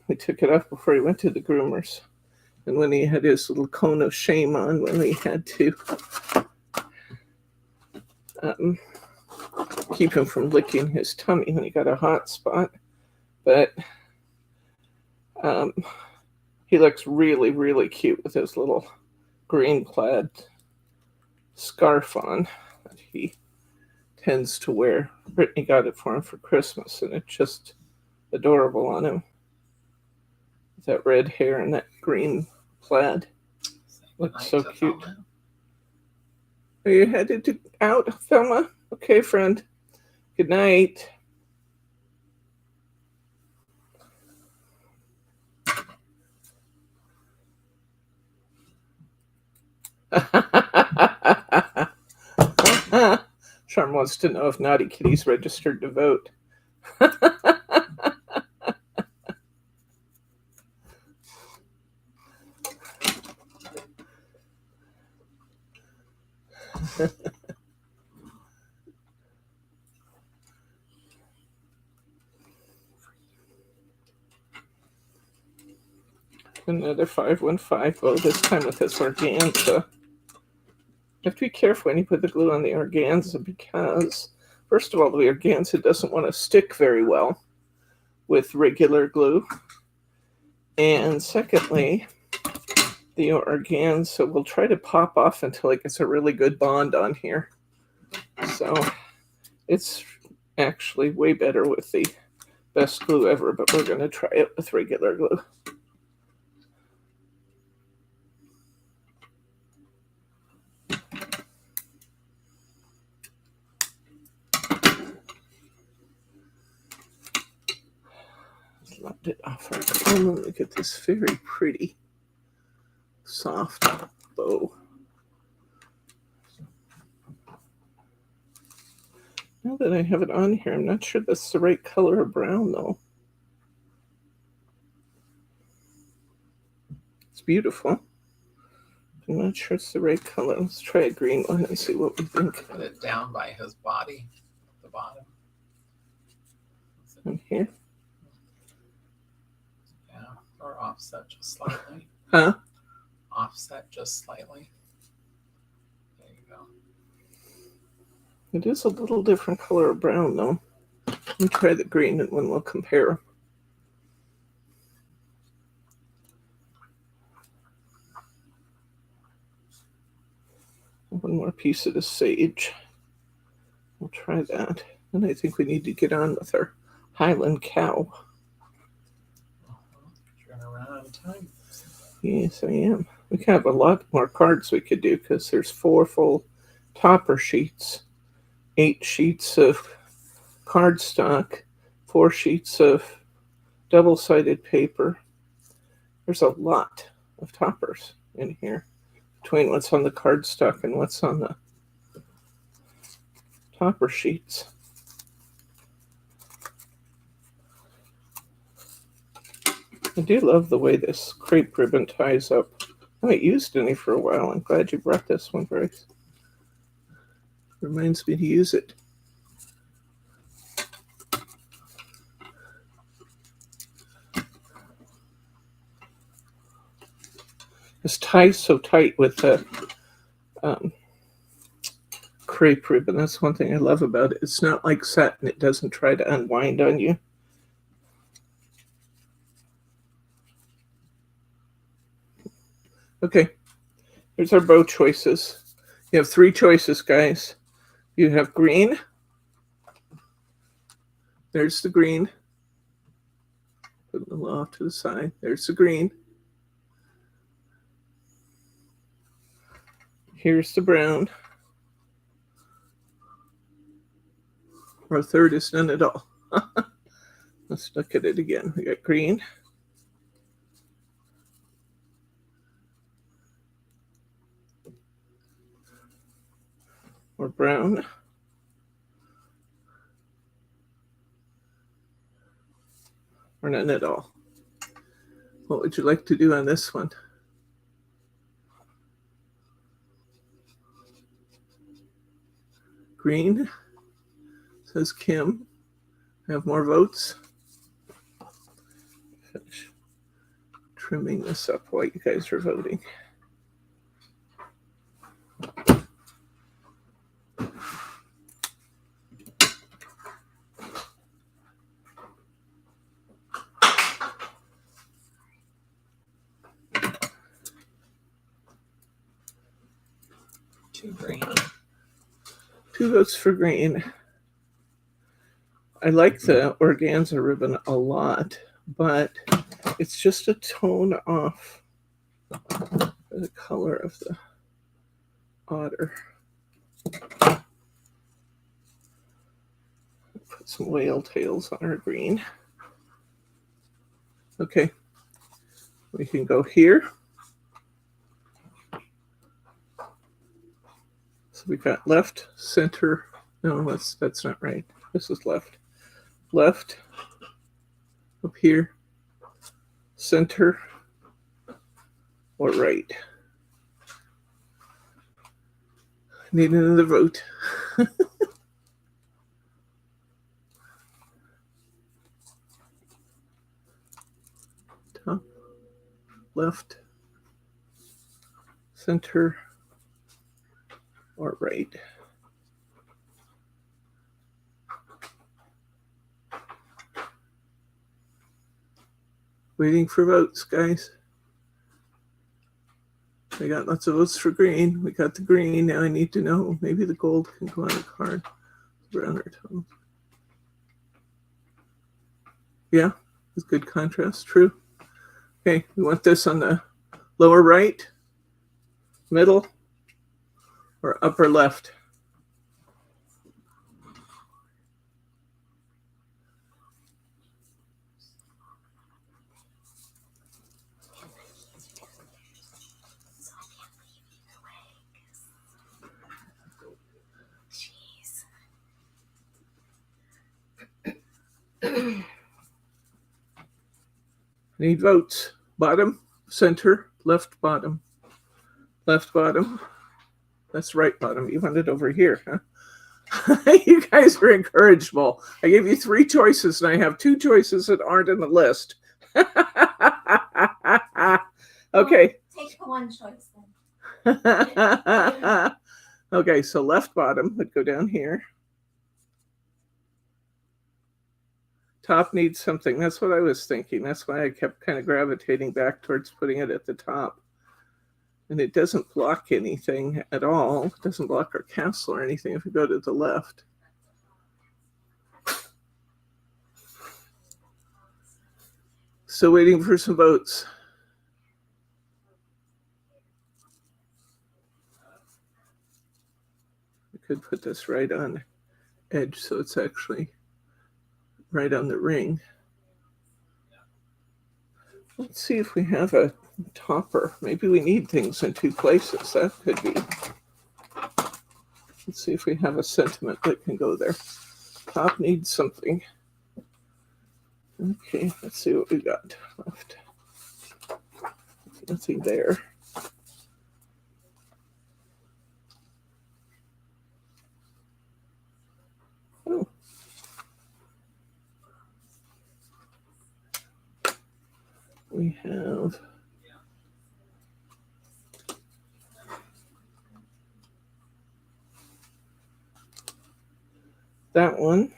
We took it off before he went to the groomers. And when he had his little cone of shame on, when we had to keep him from licking his tummy when he got a hot spot. But he looks really, really cute with his little green plaid scarf on that he tends to wear. Brittany got it for him for Christmas, and it's just adorable on him. With that red hair and that green plaid. Looks so cute. Are you headed out, Thelma? Okay, friend. Good night. Charm wants to know if Naughty Kitty's registered to vote. Another 515 bow, this time with this organza. You have to be careful when you put the glue on the organza because, first of all, the organza doesn't want to stick very well with regular glue. And secondly, the organza will try to pop off until it gets a really good bond on here. So it's actually way better with the best glue ever, but we're going to try it with regular glue. Lopped it off our comb. Look at this very pretty, soft bow. Now that I have it on here, I'm not sure that's the right color of brown, though. It's beautiful. I'm not sure it's the right color. Let's try a green one and see what we think. Put it down by his body, at the bottom. On here. Or offset just slightly. Huh? Offset just slightly. There you go. It is a little different color of brown, though. Let me try the green and when we'll compare them. One more piece of the sage. We'll try that. And I think we need to get on with our Highland cow. Run out of time. Yes, I am. We have a lot more cards we could do because there's 4 full topper sheets, 8 sheets of cardstock, 4 sheets of double-sided paper. There's a lot of toppers in here between what's on the cardstock and what's on the topper sheets. I do love the way this crepe ribbon ties up. I haven't used any for a while. I'm glad you brought this one, Bryce. Reminds me to use it. This ties so tight with the crepe ribbon. That's one thing I love about it. It's not like satin. It doesn't try to unwind on you. Okay, here's our bow choices. You have 3 choices, guys. You have green. There's the green. Put a little off to the side. There's the green. Here's the brown. Our third is none at all. Let's look at it again. We got green. Or brown. Or none at all. What would you like to do on this one? Green, says Kim. Have more votes. Finish trimming this up while you guys are voting. Green. 2 votes for green. I like the organza ribbon a lot, but it's just a tone off the color of the otter. Put some whale tails on our green. Okay, we can go here. So we got left, center. No, that's not right. This is left. Left, up here, center, or right. Need another vote. Top, left, center, or right. Waiting for votes, guys. We got lots of votes for green. We got the green. Now I need to know. Maybe the gold can go on the card. Brown or tone. Yeah, it's good contrast. True. Okay, we want this on the lower right, middle, or upper left. Need votes. Bottom, center, left bottom. Left bottom. That's right bottom. You want it over here, huh? You guys are incorrigible. I gave you 3 choices and I have 2 choices that aren't in the list. Okay. Take the one choice then. Okay, so left bottom would go down here. Top needs something. That's what I was thinking. That's why I kept kind of gravitating back towards putting it at the top. And it doesn't block anything at all. It doesn't block our castle or anything if we go to the left. Still waiting for some votes. I could put this right on edge so it's actually right on the ring. Let's see if we have a topper. Maybe we need things in two places. That could be. Let's see if we have a sentiment that can go there. Top needs something. Okay, let's see what we got left. Nothing there. Oh. We have that one,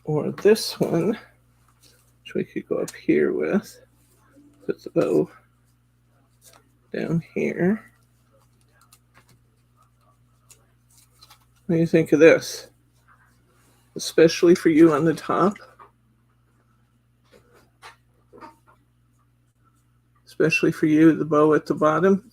or this one, which we could go up here with. Put the bow down here. What do you think of this? Especially for you on the top. Especially for you, the bow at the bottom.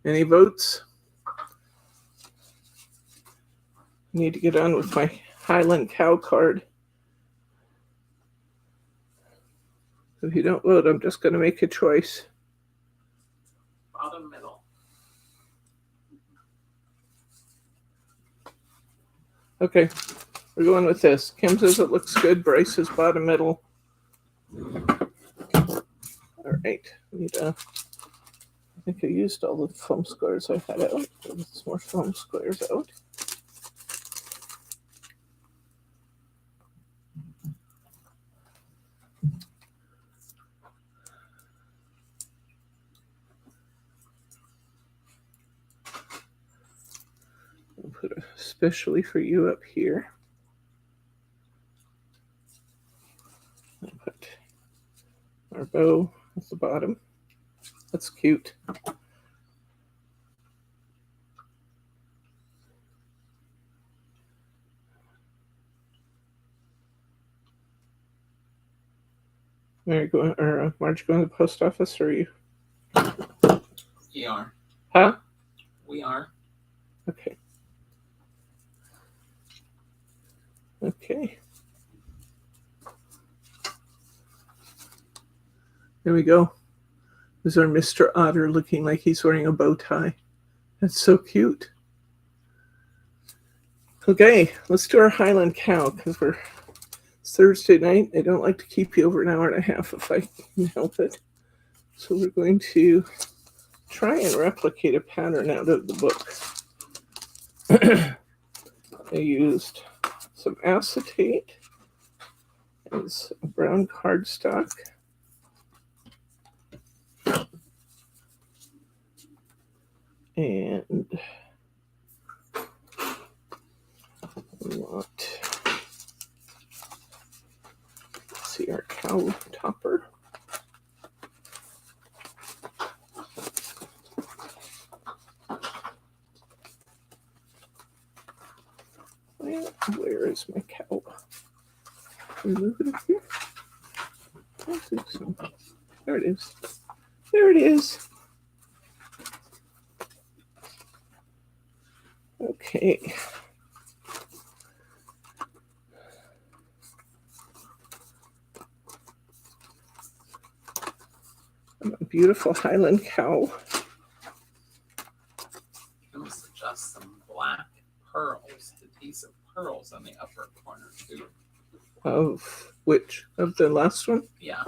Any votes? I need to get on with my Highland Cow card. If you don't vote, I'm just going to make a choice. Bottom middle. Okay, we're going with this. Kim says it looks good. Bryce says bottom middle. All right, I think I used all the foam squares I had out. There's more foam squares out. I'll put a especially for you up here. I'll put our bow at the bottom. That's cute. Mary going or Marge going to the post office, or are you? We are. Huh? We are. Okay. Okay. There we go. There's our Mr. Otter looking like he's wearing a bow tie. That's so cute. Okay, let's do our Highland Cow because it's Thursday night. They don't like to keep you over an hour and a half if I can help it. So we're going to try and replicate a pattern out of the book. I used some acetate and some brown cardstock. And we want, let's see, our cow topper. Where is my cow? Can we move it up here? I don't think so. There it is. There it is. Okay. A beautiful Highland cow. I must adjust some black pearls, the piece of pearls on the upper corner too. Of which? Of the last one? Yeah.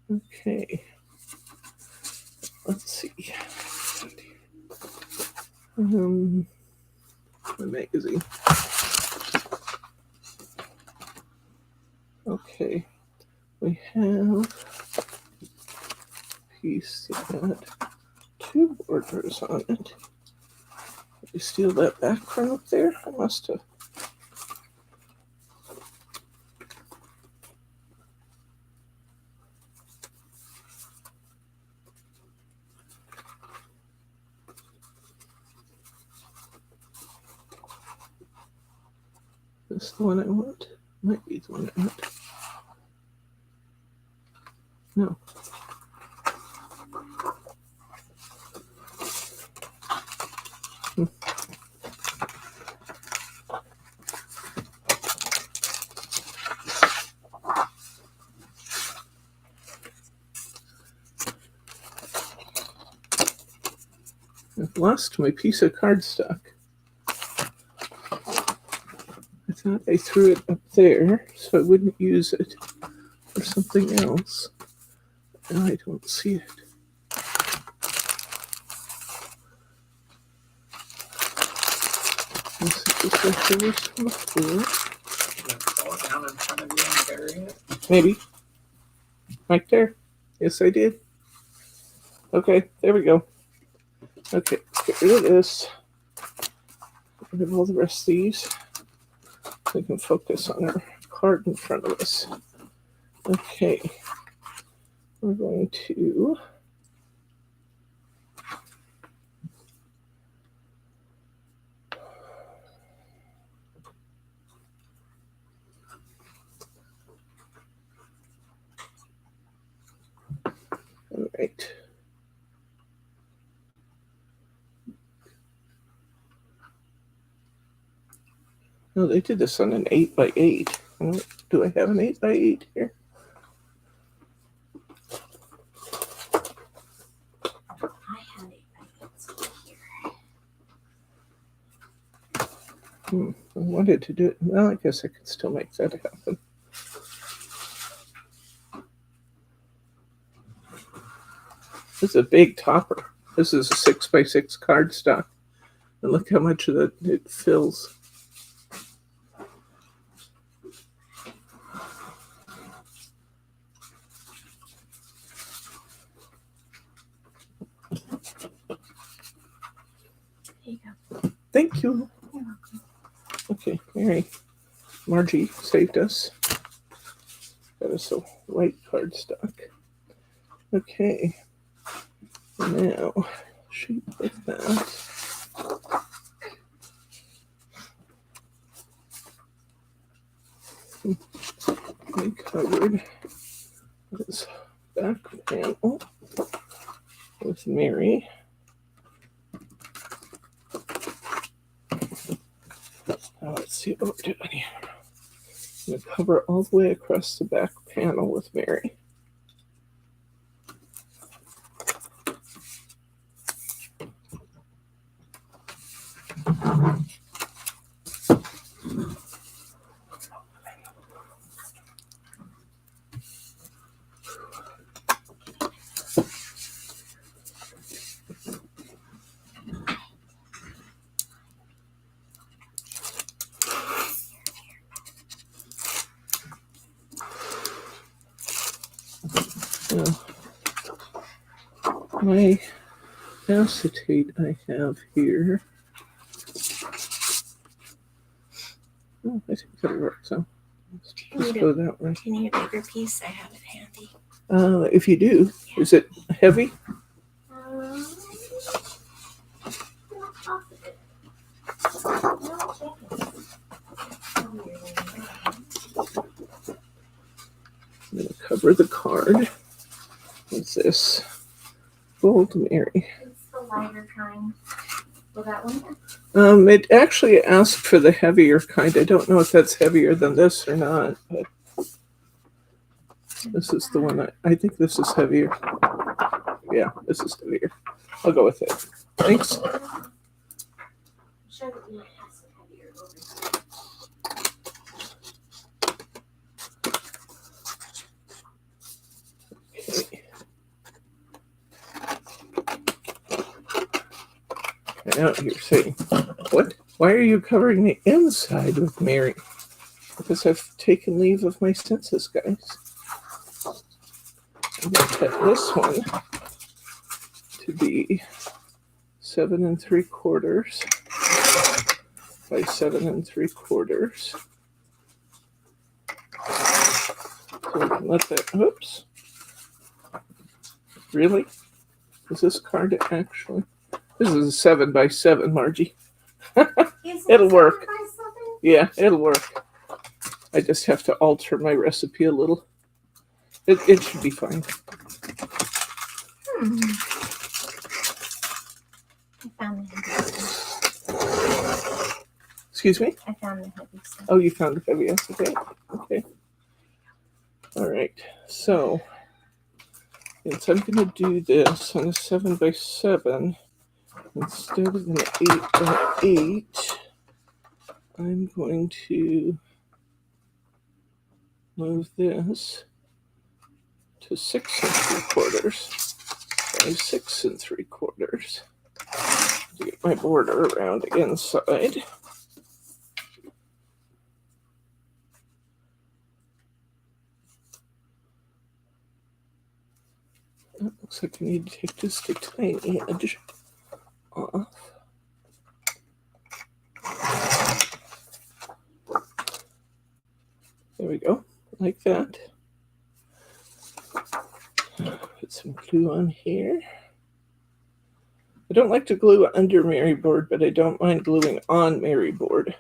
Okay. Let's see. The magazine. Okay. We have a piece that had two borders on it. Did we steal that back from up there? I must have. This the one I want? Might be the one I want. No. I've lost my piece of cardstock. I thought I threw it up there so I wouldn't use it for something else. Now I don't see it. This is just like there was before. Pull it down in front of you and bury it. Maybe. Right there. Yes, I did. Okay, there we go. Okay, get rid of this. Get rid of all the rest of these. We can focus on our card in front of us. Okay. We're going to all right. No, they did this on an 8x8. Do I have an 8x8 here? I have it here. I wanted to do it. Well, I guess I could still make that happen. This is a big topper. This is a 6x6 cardstock. And look how much of it fills. Here you go. Thank you. You're welcome. Okay, Mary. Margie saved us. Got us a white cardstock. Okay. Now, shape like that. We covered this back panel with Mary. Now let's see what we're doing here. I'm going to cover all the way across the back panel with Mary. My acetate I have here. Oh, I think that'll work. So let's just go that way. Do you need a bigger piece? I have it handy. If you do, is it heavy? Not positive. I'm going to cover the card with this Gold Mary. It's the lighter kind. Will that one? It actually asked for the heavier kind. I don't know if that's heavier than this or not, but this is the one I think this is heavier. Yeah, this is heavier. I'll go with it. Thanks. I'm sure that we might have some heavier over here. Now you're saying, what? Why are you covering the inside with Mary? Because I've taken leave of my senses, guys. I'm going to cut this one to be 7 3/4 by 7 3/4. So we can let that, oops. Really? Is this card actually? This is a 7 by 7, Margie. It'll work. Yeah, it'll work. I just have to alter my recipe a little. It should be fine. I found the heavy stuff. Excuse me? I found the heavy stuff. Oh, you found the heavy acetate? Okay. All right. So, since I'm going to do this on a 7x7 instead of an 8x8, I'm going to move this to 6 3/4 by 6 3/4 to get my border around inside. It looks like I need to take just a tiny edge off. There we go, like that. Put some glue on here. I don't like to glue under Maryboard, but I don't mind gluing on Maryboard. If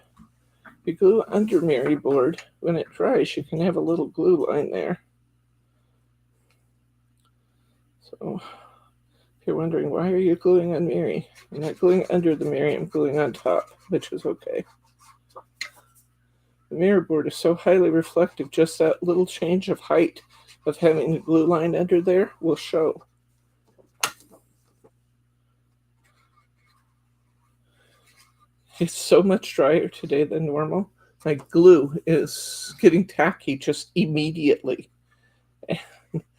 you glue under Maryboard, when it dries, you can have a little glue line there. So, if you're wondering, why are you gluing on Mary? I'm not gluing under the Mary, I'm gluing on top, which is okay. The Maryboard is so highly reflective, just that little change of height of having the glue line under there will show. It's so much drier today than normal. My glue is getting tacky just immediately.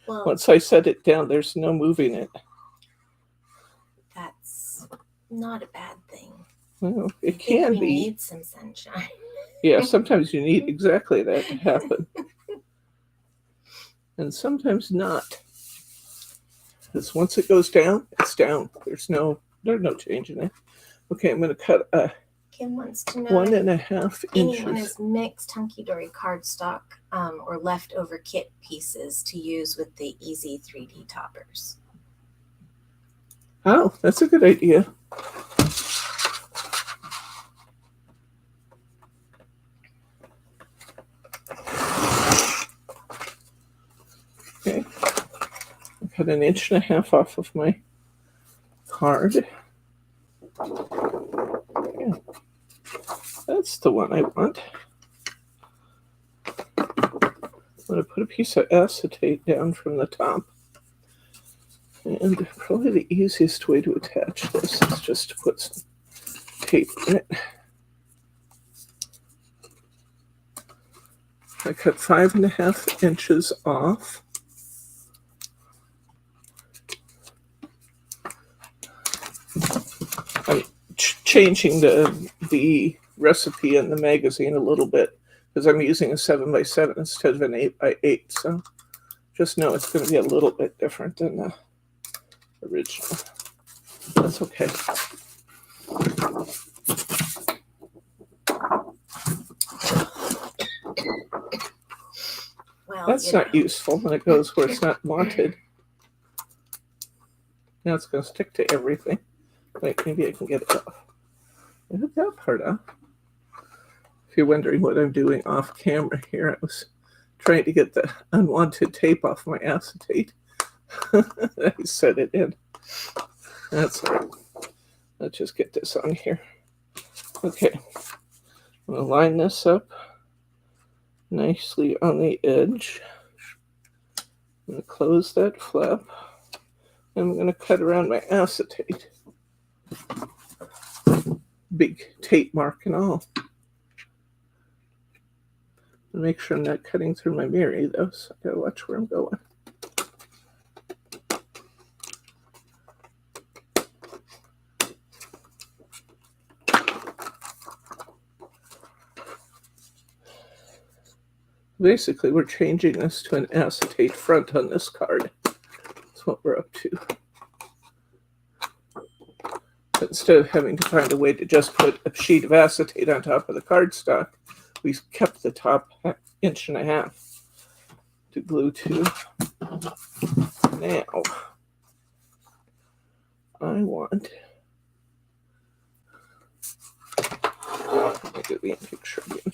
Well, Once I set it down, there's no moving it. that's not a bad thing. Well, I it think can we be. need some sunshine. Yeah, sometimes you need exactly that to happen. And sometimes not. Because once it goes down, it's down. There's no change in it. Okay, I'm going to cut a Kim wants to know 1.5 if anyone inches. has mixed Hunkydory cardstock or leftover kit pieces to use with the easy 3D toppers. Oh, that's a good idea. Okay, I cut 1.5 inches off of my card. Yeah. That's the one I want. I'm going to put a piece of acetate down from the top. And probably the easiest way to attach this is just to put some tape on it. I cut 5.5 inches off. I'm changing the recipe in the magazine a little bit because I'm using a 7x7 instead of an 8x8. So just know it's going to be a little bit different than the original. That's okay. Well, That's not useful when it goes where it's not wanted. Now it's going to stick to everything. Wait, maybe I can get it off. I got that part off. If you're wondering what I'm doing off camera here, I was trying to get the unwanted tape off my acetate. I set it in. That's all right. Let's just get this on here. Okay. I'm going to line this up nicely on the edge. I'm going to close that flap. I'm going to cut around my acetate. Big tape mark and all. Make sure I'm not cutting through my Mary though, so I gotta watch where I'm going. Basically, we're changing this to an acetate front on this card. That's what we're up to. But instead of having to find a way to just put a sheet of acetate on top of the cardstock, we kept the top 1.5 inches to glue to. Now, I want, let me get the picture again.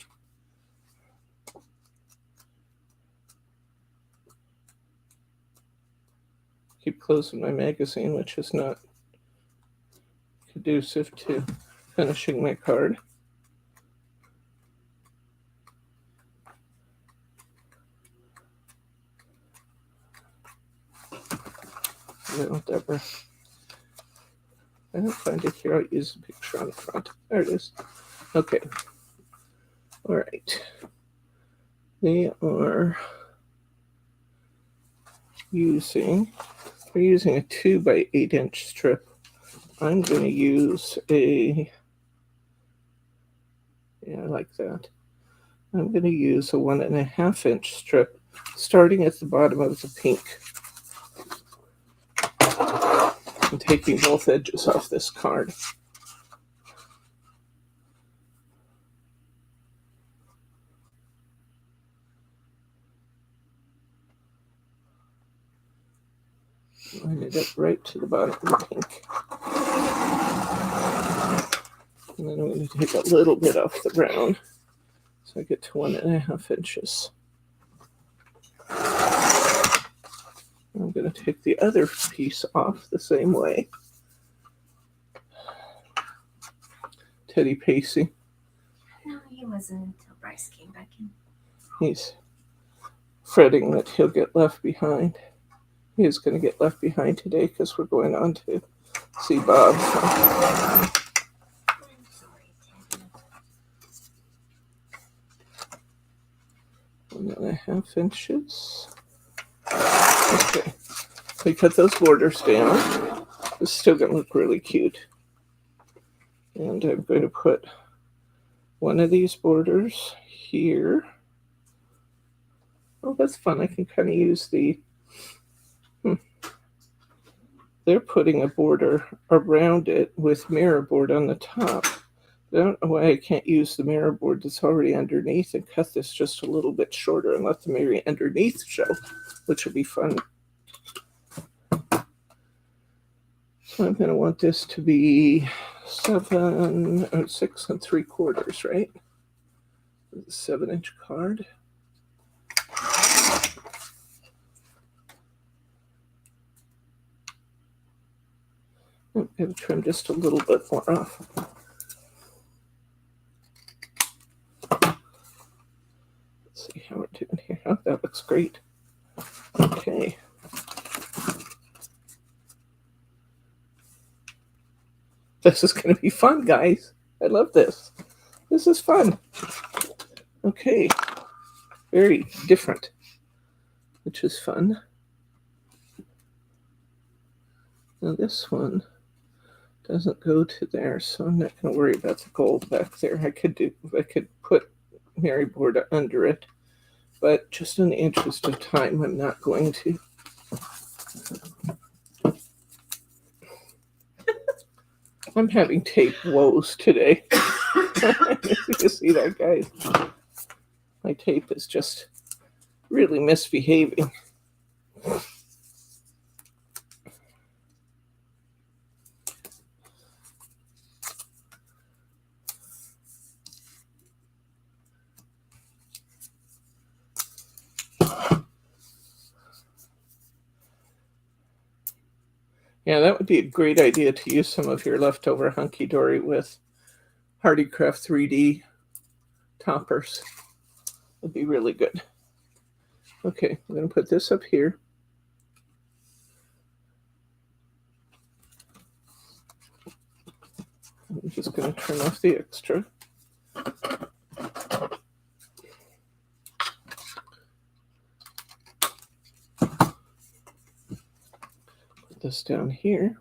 keep closing my magazine, which is not conducive to finishing my card. No, Deborah. I don't find it here. I'll use a picture on the front. There it is. Okay. All right. They are using, they're using a 2 by 8 inch strip. I'm going to use a, yeah, I like that. I'm going to use a 1.5 inch strip starting at the bottom of the pink. I'm taking both edges off this card. Line it up right to the bottom of the pink. And then I'm going to take a little bit off the brown so I get to 1.5 inches. I'm going to take the other piece off the same way. Teddy Pacey. No, he wasn't until Bryce came back in. He's fretting that he'll get left behind. He is going to get left behind today because we're going on to see Bob. I'm sorry, Teddy. 1.5 inches. Okay, we cut those borders down. It's still going to look really cute. And I'm going to put one of these borders here. Oh, that's fun. I can kind of use the... They're putting a border around it with mirror board on the top. I don't know why I can't use the mirror board that's already underneath and cut this just a little bit shorter and let the mirror underneath show, which would be fun. So I'm going to want this to be 6 3/4, right? 7-inch card. I'm going to trim just a little bit more off. Let's see how we're doing here. Oh, that looks great. Okay. This is going to be fun, guys. I love this. This is fun. Okay. Very different, which is fun. Now this one doesn't go to there, so I'm not going to worry about the gold back there. I could put Mary board under it, but just in the interest of time, I'm not going to. I'm having tape woes today. You see that, guys? My tape is just really misbehaving. Yeah, that would be a great idea to use some of your leftover Hunkydory with Hardycraft 3D toppers. Would be really good. Okay, I'm going to put this up here. I'm just going to turn off the extra. This down here.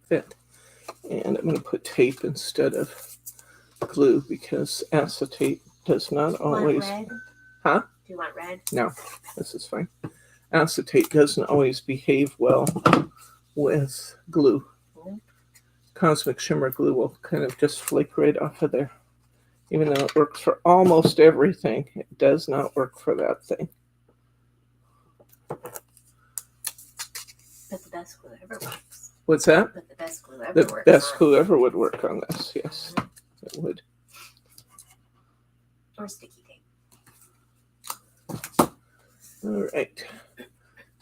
Fit. And I'm going to put tape instead of glue because acetate does not always. Want red? Huh? Do you want red? No, this is fine. Acetate doesn't always behave well with glue. Cosmic Shimmer glue will kind of just flake right off of there. Even though it works for almost everything, it does not work for that thing. But the best glue ever works. What's that? But the best glue ever The works. best glue ever would work on this, yes. It would. Or sticky tape. All right.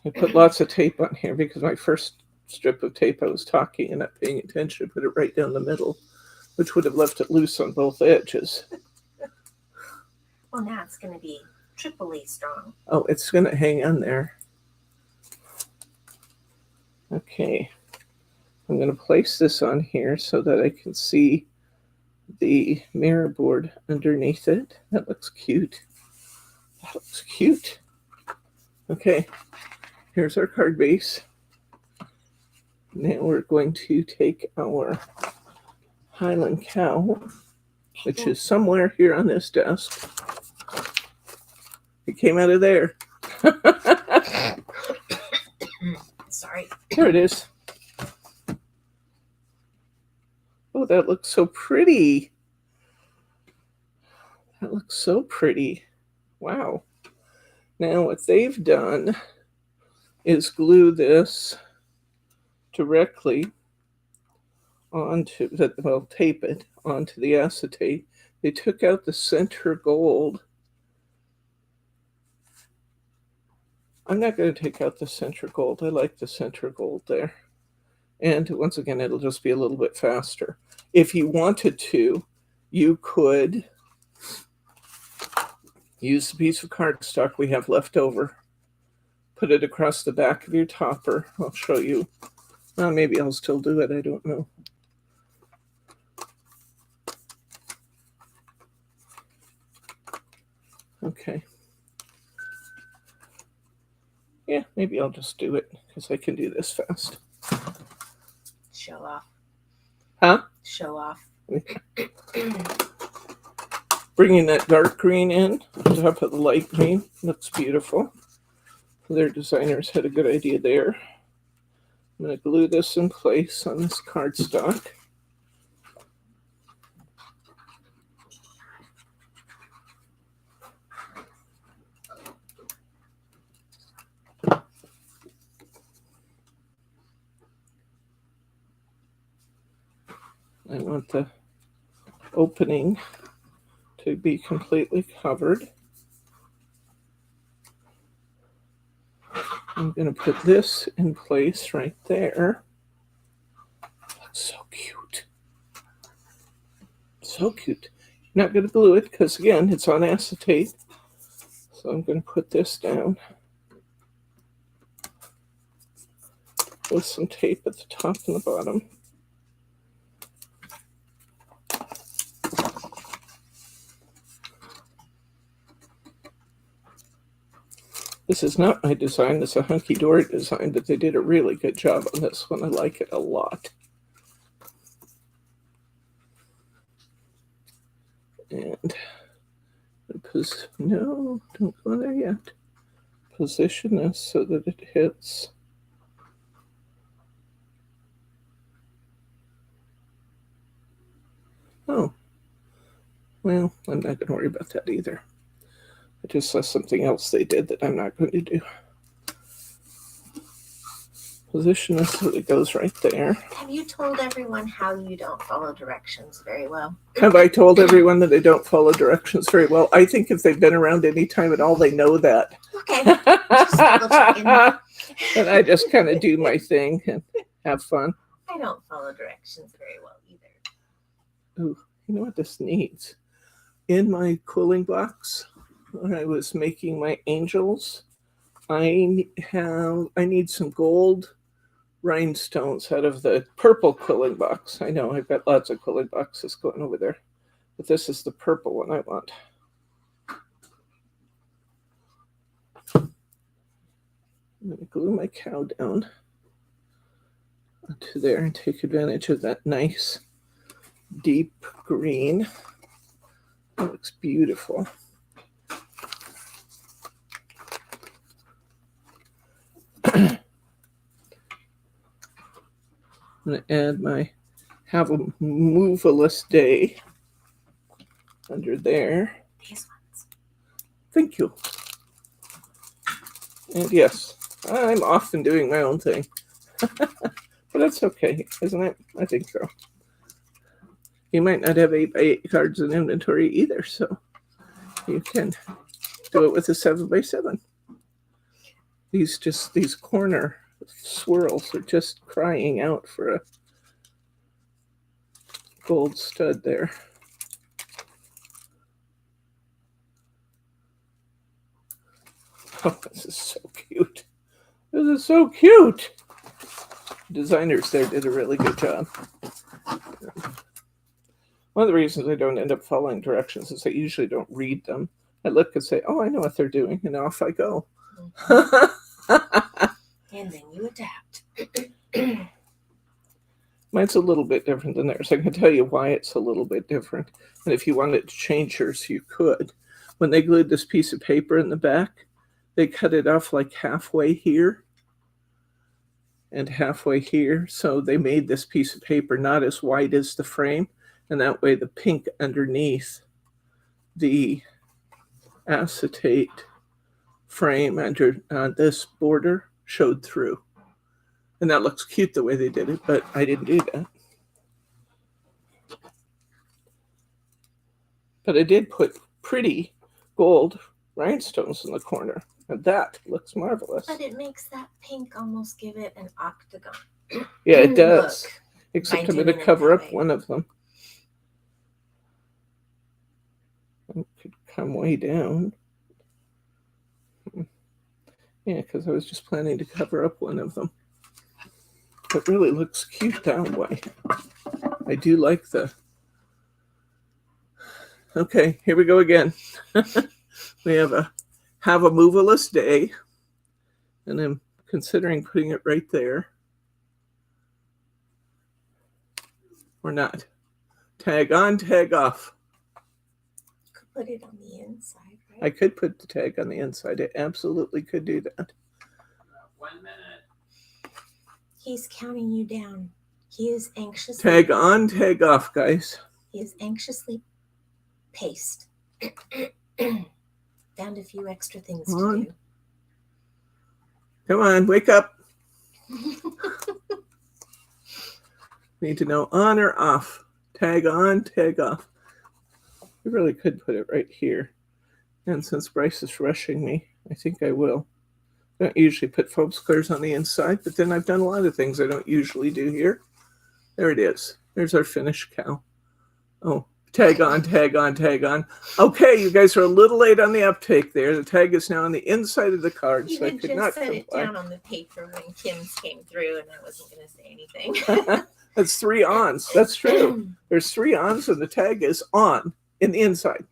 I put lots of tape on here because my first strip of tape I was talking and not paying attention. Put it right down the middle, which would have left it loose on both edges. Well, now it's going to be triply strong. Oh, it's going to hang on there. Okay. I'm going to place this on here so that I can see the mirror board underneath it. That looks cute. That looks cute. Okay. Here's our card base. Now we're going to take our Highland cow, which is somewhere here on this desk. It came out of there. Sorry. There it is. Oh, that looks so pretty. That looks so pretty. Wow. Now what they've done is glue this directly onto, well, tape it onto the acetate. They took out the center gold. I'm not going to take out the center gold. I like the center gold there. And once again, it'll just be a little bit faster. If you wanted to, you could use the piece of cardstock we have left over. Put it across the back of your topper. I'll show you. Maybe I'll still do it. I don't know. Okay. Yeah, maybe I'll just do it because I can do this fast. Show off. Huh? Show off. Bringing that dark green in on top of the light green. Looks beautiful. Their designers had a good idea there. I'm going to glue this in place on this cardstock. I want the opening to be completely covered. I'm going to put this in place right there. Looks so cute. So cute. I'm not going to glue it because, again, it's on acetate. So I'm going to put this down with some tape at the top and the bottom. This is not my design, it's a Hunkydory design, but they did a really good job on this one. I like it a lot. And no, don't go there yet. Position this so that it hits. Oh, well, I'm not going to worry about that either. I just saw something else they did that I'm not going to do. Position this so it goes right there. Have you told everyone how you don't follow directions very well? Have I told everyone that I don't follow directions very well? I think if they've been around any time at all, they know that. Okay. Just double checking. And I just kind of do my thing and have fun. I don't follow directions very well either. Ooh, you know what this needs? In my cooling box, when I was making my angels, I need some gold rhinestones out of the purple quilling box. I know I've got lots of quilling boxes going over there, but this is the purple one I want. I'm going to glue my cow down onto there and take advantage of that nice deep green. It looks beautiful. I'm going to add my have a moveless day under there. These ones. Thank you. And yes, I'm often doing my own thing. But that's okay, isn't it? I think so. You might not have 8x8 cards in inventory either, so you can do it with a 7x7. these corner swirls are just crying out for a gold stud there. Oh, this is so cute. This is so cute. Designers there did a really good job. One of the reasons I don't end up following directions is I usually don't read them. I look and say, oh, I know what they're doing, and off I go. And then you adapt. Mine's a little bit different than theirs. I can tell you why it's a little bit different. And if you wanted to change yours, you could. When they glued this piece of paper in the back, they cut it off like halfway here and halfway here. So they made this piece of paper not as wide as the frame. And that way the pink underneath the acetate frame under this border showed through. And that looks cute the way they did it, but I didn't do that. But I did put pretty gold rhinestones in the corner, and that looks marvelous. But it makes that pink almost give it an octagon. Yeah, it does. Look, except by I'm going to doing it cover that up way. one of them. It could come way down. Yeah, because I was just planning to cover up one of them. It really looks cute that way. I do like the... Okay, here we go again. We have a moveless day. And I'm considering putting it right there. Or not. Tag on, tag off. You could put it on the inside, right? I could put the tag on the inside. I absolutely could do that. 1 minute. He's counting you down. He is anxiously... Tag on, tag off, guys. He is anxiously paced. Found a few extra things Come to on. do. Come on, wake up. Need to know on or off. Tag on, tag off. I really could put it right here. And since Bryce is rushing me, I think I will. I don't usually put foam squares on the inside, but then I've done a lot of things I don't usually do here. There it is. There's our finished cow. Oh, tag on, tag on, tag on. Okay, you guys are a little late on the uptake there. The tag is now on the inside of the card, You so I had could just not set it comply. down on the paper when Kim's came through, and I wasn't going to say anything. That's 3 ons. That's true. There's 3 ons, and the tag is on in the inside.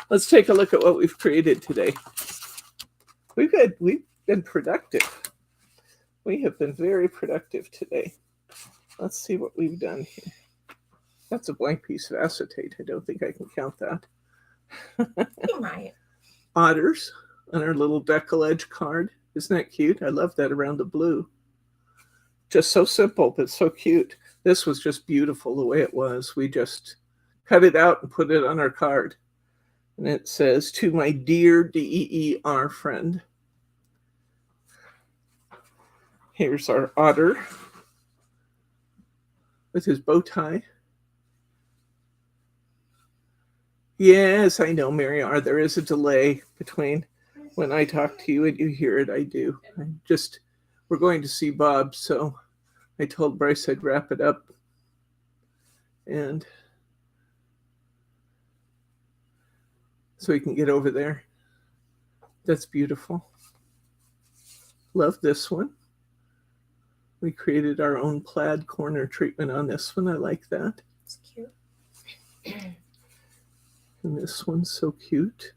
Let's take a look at what we've created today. We've been productive. We have been very productive today. Let's see what we've done here. That's a blank piece of acetate. I don't think I can count that. You might. Otters on our little decollage card. Isn't that cute? I love that around the blue. Just so simple, but so cute. This was just beautiful the way it was. We just cut it out and put it on our card. And it says, to my dear DEER friend. Here's our otter with his bow tie. Yes, I know, Mary R. There is a delay between when I talk to you and you hear it. I do. We're going to see Bob, so I told Bryce I'd wrap it up. And so we can get over there. That's beautiful. Love this one. We created our own plaid corner treatment on this one. I like that. It's cute. And this one's so cute.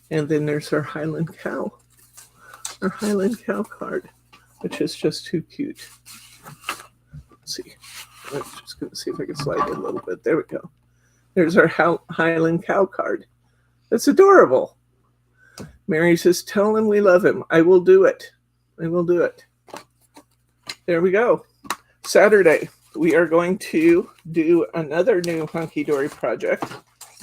And then there's our Highland cow. Our Highland cow card, which is just too cute. Let's see. I'm just going to see if I can slide it a little bit. There we go. There's our Highland cow card. That's adorable. Mary says, tell him we love him. I will do it. I will do it. There we go. Saturday, we are going to do another new Hunkydory project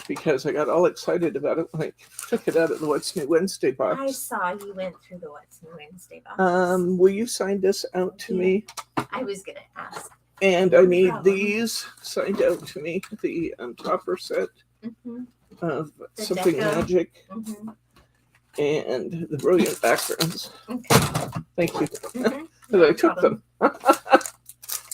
because I got all excited about it when I took it out of the What's New Wednesday box. I saw you went through the What's New Wednesday box. Will you sign this out to me? I was going to ask. And I need problem. these signed out to me, the topper set. Mm-hmm. of The Something deco. Magic Mm-hmm. and the brilliant backgrounds. Okay. Thank you. Mm-hmm. Because I took them.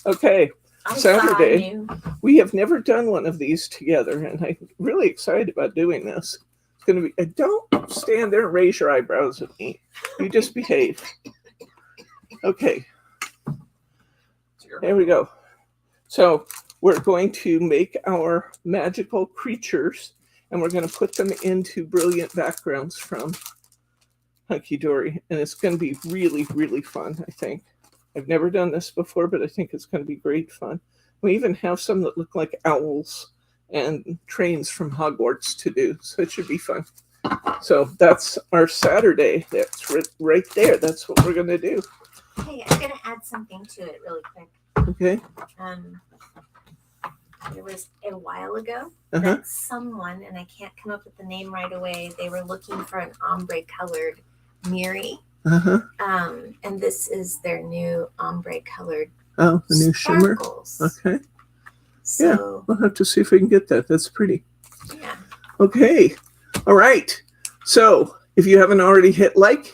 Okay, Saturday. We have never done one of these together, and I'm really excited about doing this. It's going to be, don't stand there and raise your eyebrows at me. You just behave. Okay, there we go. So we're going to make our magical creatures, and we're going to put them into brilliant backgrounds from Hunkydory, and it's going to be really, really fun, I think. I've never done this before, but I think it's going to be great fun. We even have some that look like owls and trains from Hogwarts to do, so it should be fun. So that's our Saturday. That's right there. That's what we're going to do. Hey, I'm going to add something to it really quick. Okay. It was a while ago that someone, and I can't come up with the name right away, they were looking for an ombre colored Miri. And this is their new ombre colored the new shimmer. Okay. So, yeah, we'll have to see if we can get that. That's pretty. Yeah. Okay. All right. So if you haven't already hit like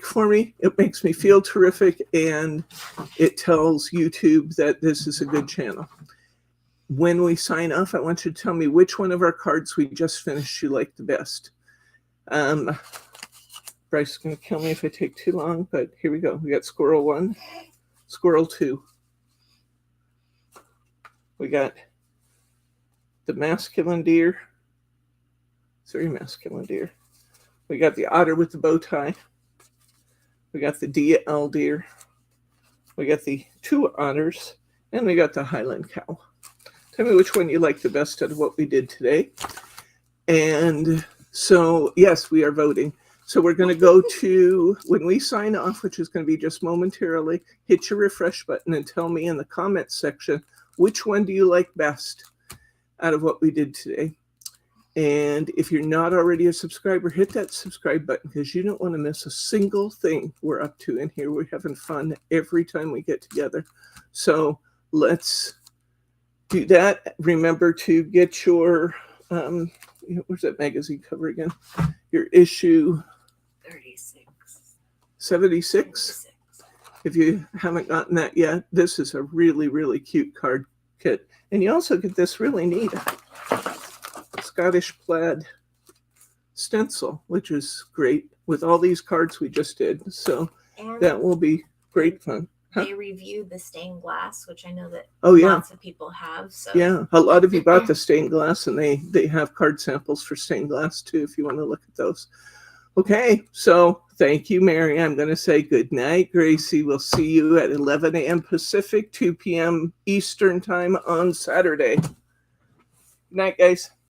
for me. It makes me feel terrific, and it tells YouTube that this is a good channel. When we sign off, I want you to tell me which one of our cards we just finished you like the best. Bryce is going to kill me if I take too long, but here we go. We got Squirrel 1, Squirrel 2. We got the masculine deer. It's very masculine deer. We got the otter with the bow tie. We got the DL deer. We got the 2 otters. And we got the Highland cow. Tell me which one you like the best out of what we did today. And so, yes, we are voting. So we're going to go to, when we sign off, which is going to be just momentarily, hit your refresh button and tell me in the comments section, which one do you like best out of what we did today? And if you're not already a subscriber, hit that subscribe button, because you don't want to miss a single thing we're up to in here. We're having fun every time we get together. So let's do that. Remember to get your, where's that magazine cover again? Your issue 76. If you haven't gotten that yet, this is a really, really cute card kit. And you also get this really neat Scottish plaid stencil, which is great with all these cards we just did. So and that will be great fun. They reviewed the stained glass, which I know that lots of people have. So yeah, a lot of you bought the stained glass, and they have card samples for stained glass too, if you want to look at those. Okay, so thank you, Mary. I'm going to say good night, Gracie. We'll see you at 11 a.m. Pacific, 2 p.m. Eastern time on Saturday. Good night, guys.